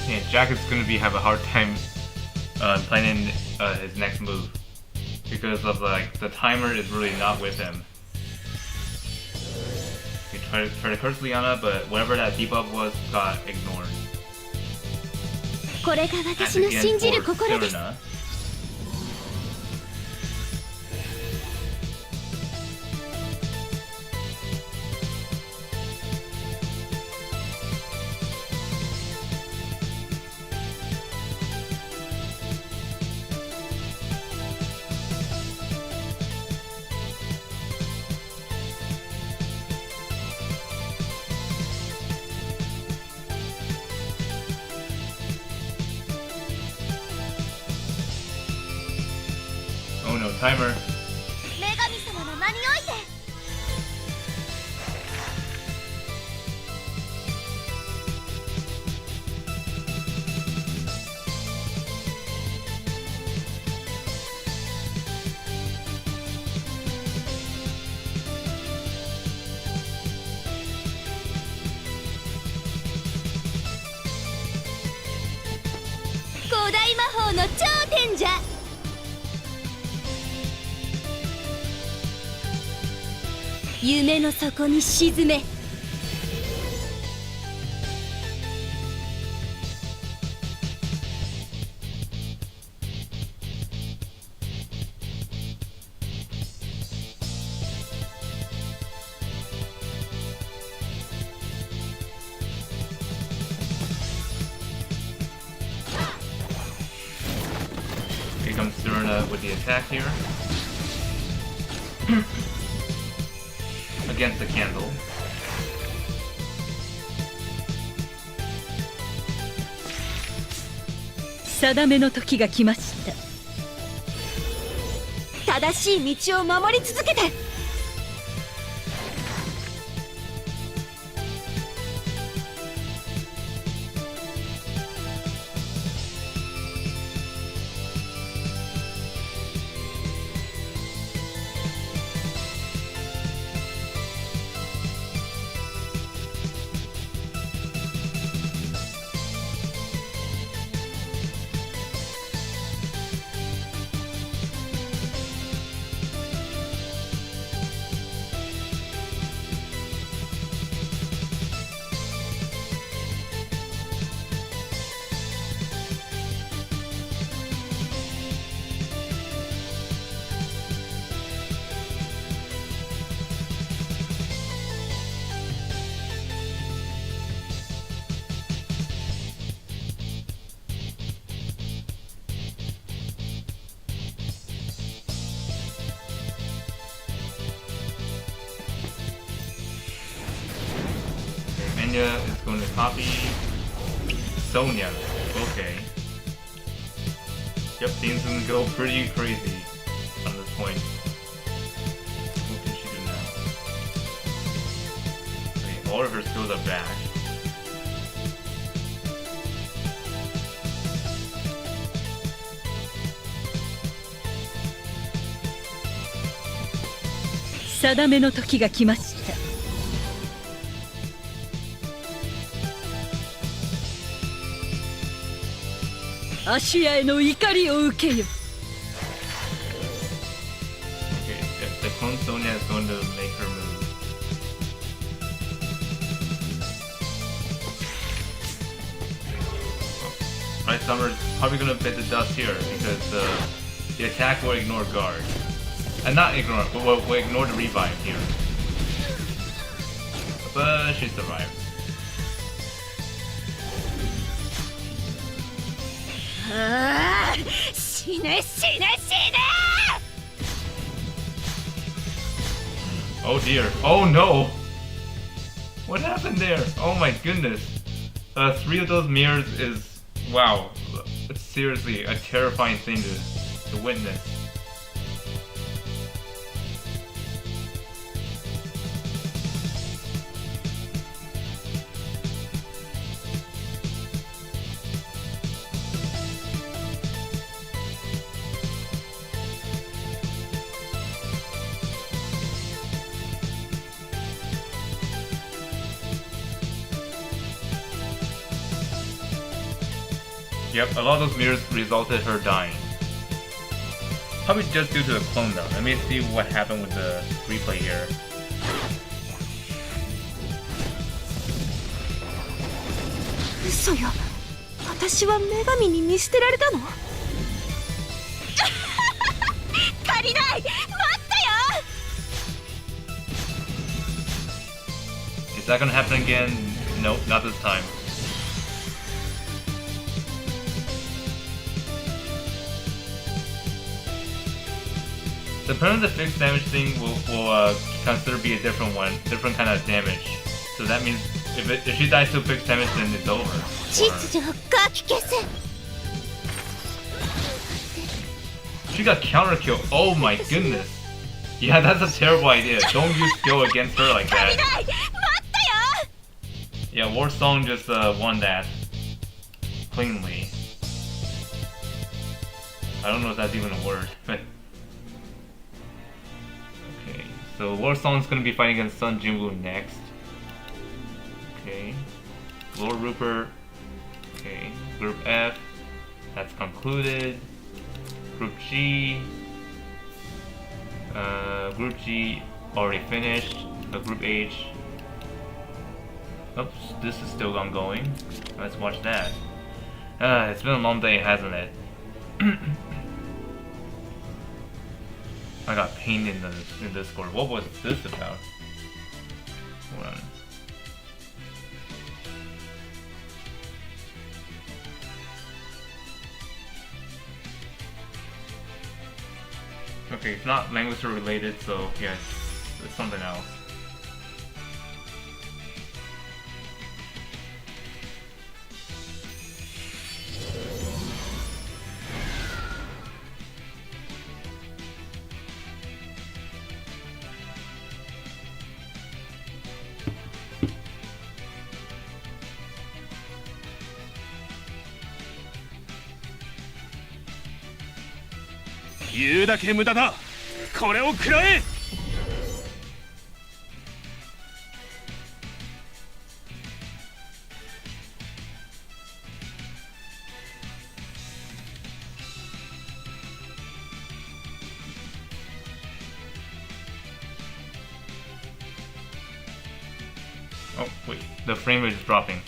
Yeah, Jack is going to have a hard time planning his next move because of like the timer is really not with him. He tried to curse Liana, but whatever that debuff was got ignored. これが私の信じる心です。 Serena. Oh no, timer. 女神様の名において。 古代魔法の頂点じゃ。 夢の底に沈め。 Here comes Serena with the attack here. Against the candle.「定めの時が来ました」「正しい道を守り続けて」Enya is going to copy Sonya. Okay. Yep, things gonna go pretty crazy on this point. What can she do now? Okay, all of her skills are back.「定めの時が来ました」「アシュアへの怒りを受けよ」 Okay, the clone Sonya is going to make her move. Right, Summer's probably gonna bit the dust here because the attack will ignore guard. And not ignore, but will ignore the revive here. But she survived. Oh dear. Oh no! What happened there? Oh my goodness. 3 of those mirrors is... wow. It's seriously a terrifying thing to witness. Yep, a lot of those mirrors resulted her dying. Probably just due to the clone though. Let me see what happened with the replay here. Is that gonna happen again? Nope, not this time. The permanent fixed damage thing will consider be a different one, different kind of damage. So that means if she dies to fixed damage, then it's over. She got counter kill. Oh my goodness. Yeah, that's a terrible idea. Don't use skill against her like that. Yeah, War Song just won that cleanly. I don't know if that's even a word. Okay, so War Song's gonna be fighting against Sun Jinwoo next. Okay, Lord Rupert. Okay, Group F. That's concluded. Group G. Group G already finished. Group H. Oops, this is still ongoing. Let's watch that. It's been a long day, hasn't it? I got pinged in Discord. What was this about? Hold on. Okay, it's not Langrisser related, so yes, it's something else. Oh wait, the frame rate is dropping.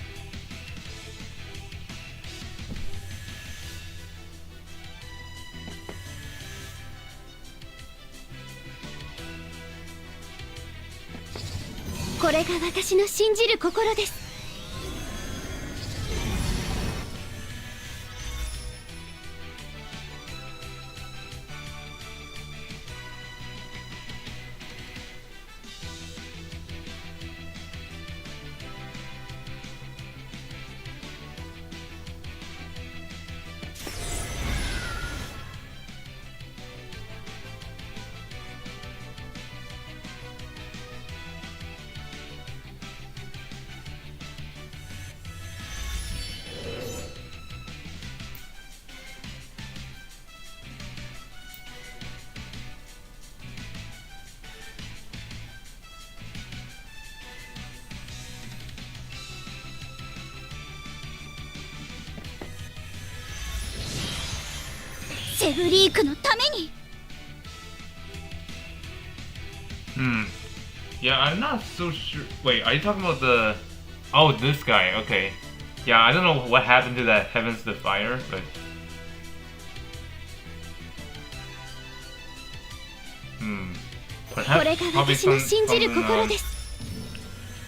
Yeah, I'm not so sure. Wait, are you talking about the... Oh, this guy, okay. Yeah, I don't know what happened to that Heavens to Fire, but...これが私の信じる心です。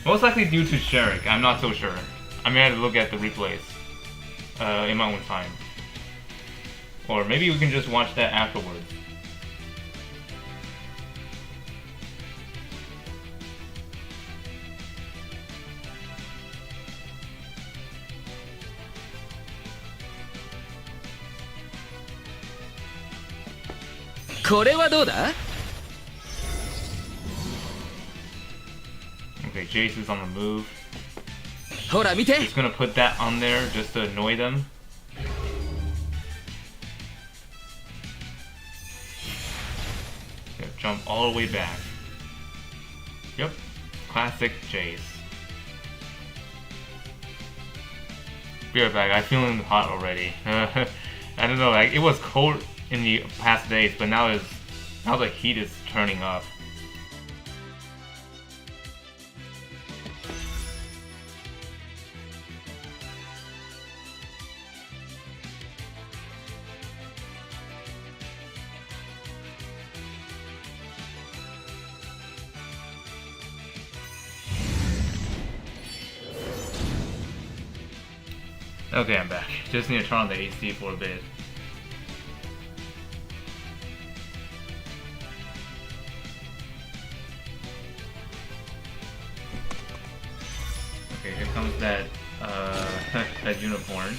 Most likely due to Sherrick, I'm not so sure. I may have to look at the replays in my own time. Or maybe we can just watch that afterwards. Okay, Jace is on the move. He's gonna put that on there just to annoy them. Okay, jump all the way back. Yep, classic Jace. Be right back, I'm feeling hot already. I don't know, like it was cold in the past days, but now the heat is turning up. Okay, I'm back. Just need to turn on the AC for a bit. Okay, here comes that that unicorn.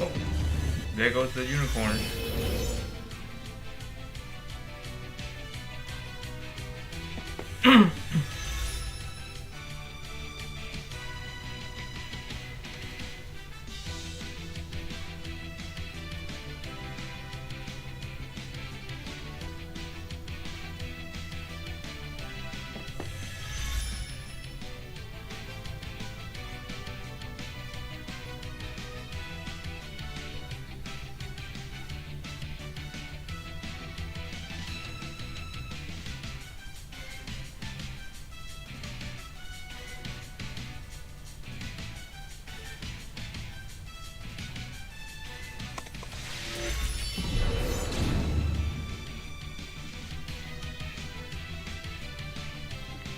Oh, there goes the unicorn.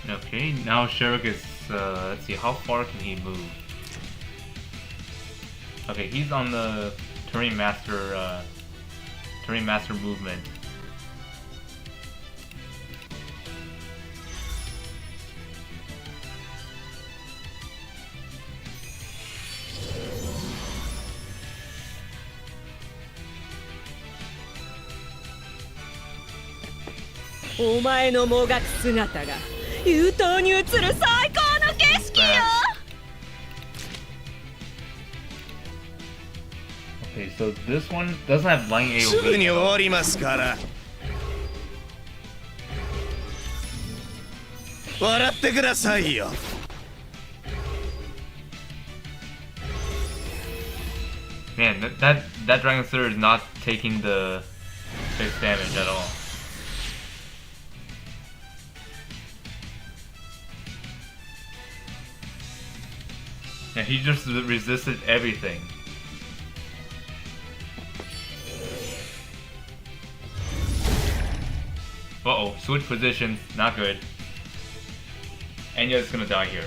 Okay, now Sherrick is, let's see, how far can he move? Okay, he's on the Turing Master movement.お前のもがく姿が優等に映る最高の景色よ。 Okay, so this one doesn't have line AoE. すぐに終わりますから笑ってくださいよ Man, that Langrisser is not taking the fixed damage at all. Yeah, he just resisted everything. Uh-oh, switch positions, not good. Enya's gonna die here.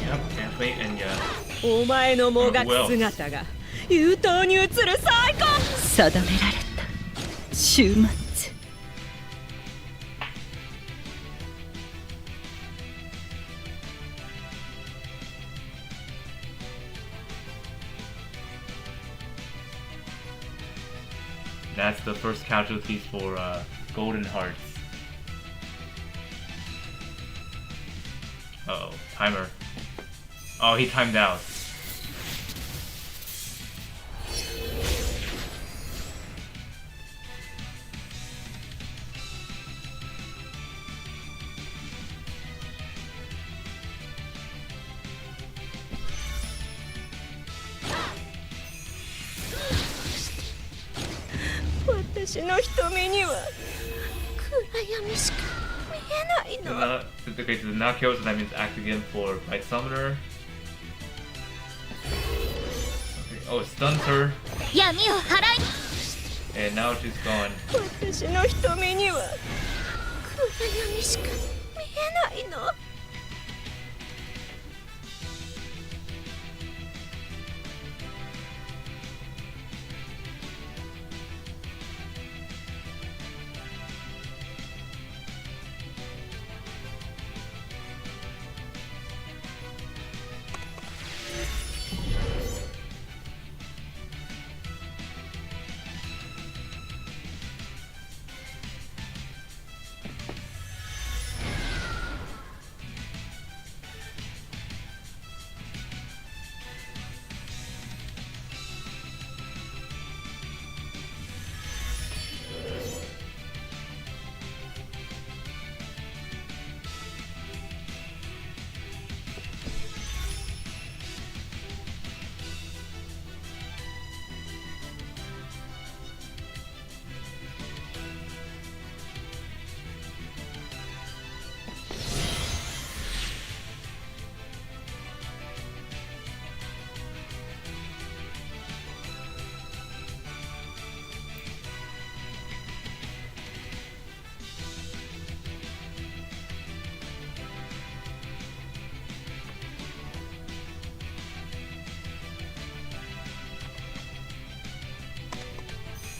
Yep, can't wait Enya. お前のもがく姿が優等に映る最高。定められた終末。That's the first casualties for Golden Hearts. Uh oh, timer. Oh, he timed out. "私の瞳には暗闇しか見えないの。 Okay, so the not kill, so that means act again for Bite Summoner. Okay. Oh, it stuns her, 闇を払い and now she's gone. 私の瞳には暗闇しか見えないの。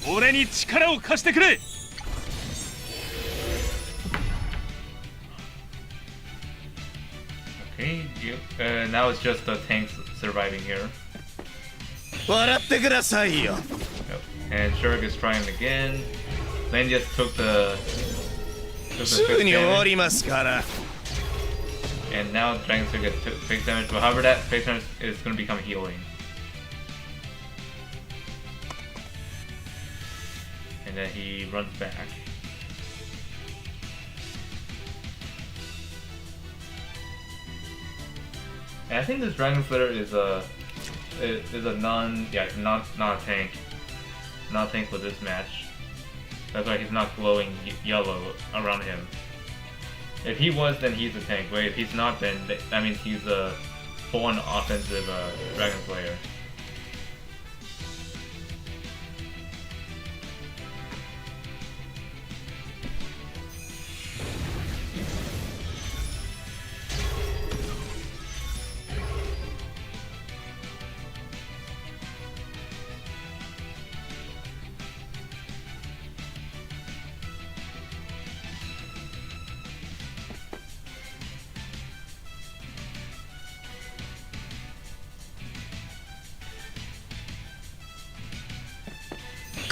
俺に力を貸してくれ。 Okay, now it's just the tanks surviving here. 笑ってくださいよ。 Yep. And Shurik is trying again. Lane just took the すぐに終わりますから。 and now Langrisser gets face damage, but however that face damage is going to become healing. And then he runs back. And I think this Dragon Slayer is a not a tank. Not a tank for this match. That's why he's not glowing yellow around him. If he was, then he's a tank. But if he's not, then that means he's a full-on offensive Dragon Slayer. "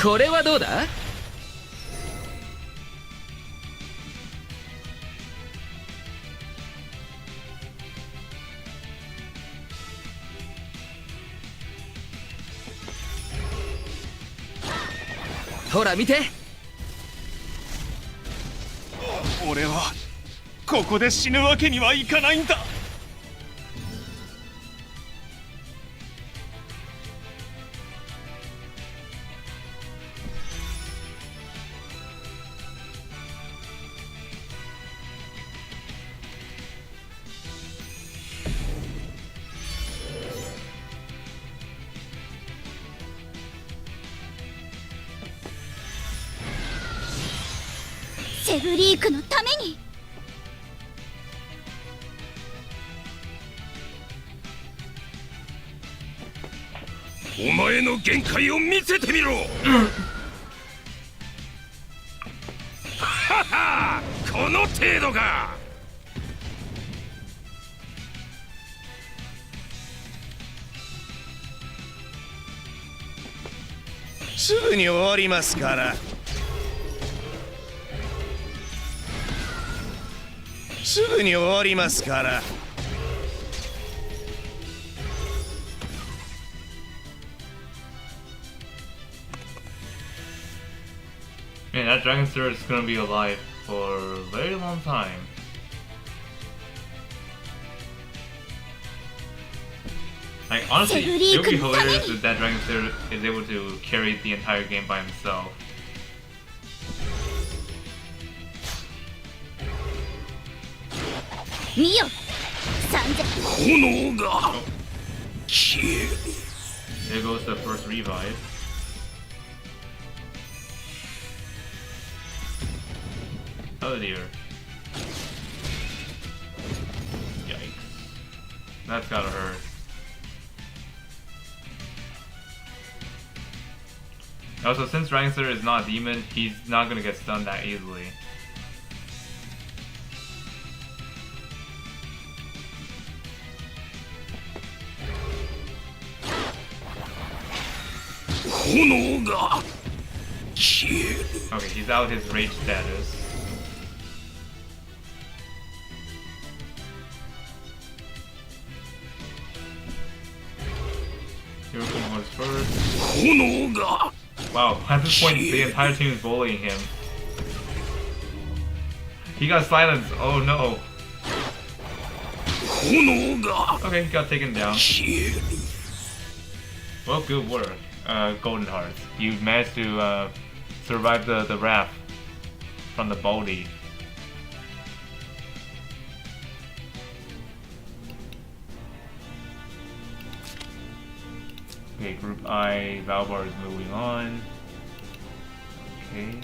これはどうだ?" ほら見て。俺はここで死ぬわけにはいかないんだ。セブリークのために。お前の限界を見せてみろははこの程度かすぐに終わりますからすぐに終わりますから Man, that Dragonsir is gonna be alive for a very long time. Like, honestly, it would be hilarious if that Dragonsir is able to carry the entire game by himself. Mio! 炎が消える There goes the first revive. Oh dear. Yikes. That's gotta hurt. Also, since Langrisser is not a demon, he's not gonna get stunned that easily. Okay, he's out his rage status. Hero was first. Wow, at this point the entire team is bullying him. He got silenced, oh no. Okay, he got taken down. Well, good work, Golden Hearts. You managed to survive the wrath from the Baldy. Okay, Group I, Valbar is moving on. Okay.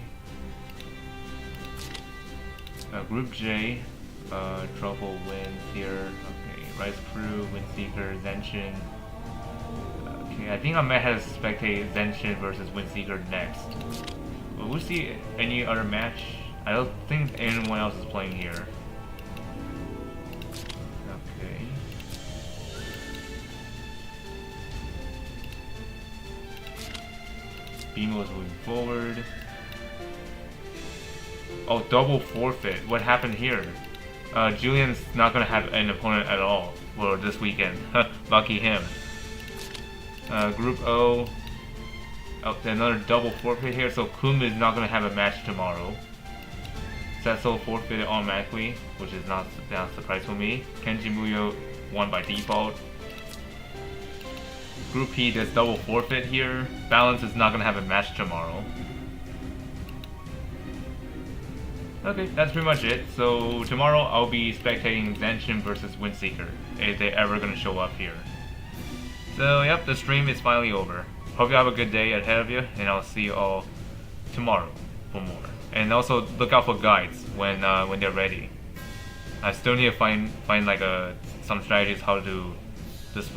Group J, Truffle wins here. Okay, Rice Crew, Windseeker, Zenshin. Okay, I think I might have to spectate Zenshin versus Windseeker next. Will we see any other match? I don't think anyone else is playing here. Okay. Beamo is moving forward. Oh, double forfeit. What happened here? Julian's not gonna have an opponent at all for this weekend. Lucky him. Group O. Oh, another double forfeit here. So Kum is not gonna have a match tomorrow. Setso forfeited automatically, which is not a surprise for me. Kenji Muyo won by default. Group P does double forfeit here. Balance is not gonna have a match tomorrow. Okay, that's pretty much it. So tomorrow I'll be spectating Zenshin versus Windseeker, if they're ever gonna show up here. So yep, the stream is finally over. Hope you have a good day ahead of you, and I'll see you all tomorrow for more. And also look out for guides when they're ready. I still need to find like some strategies how to display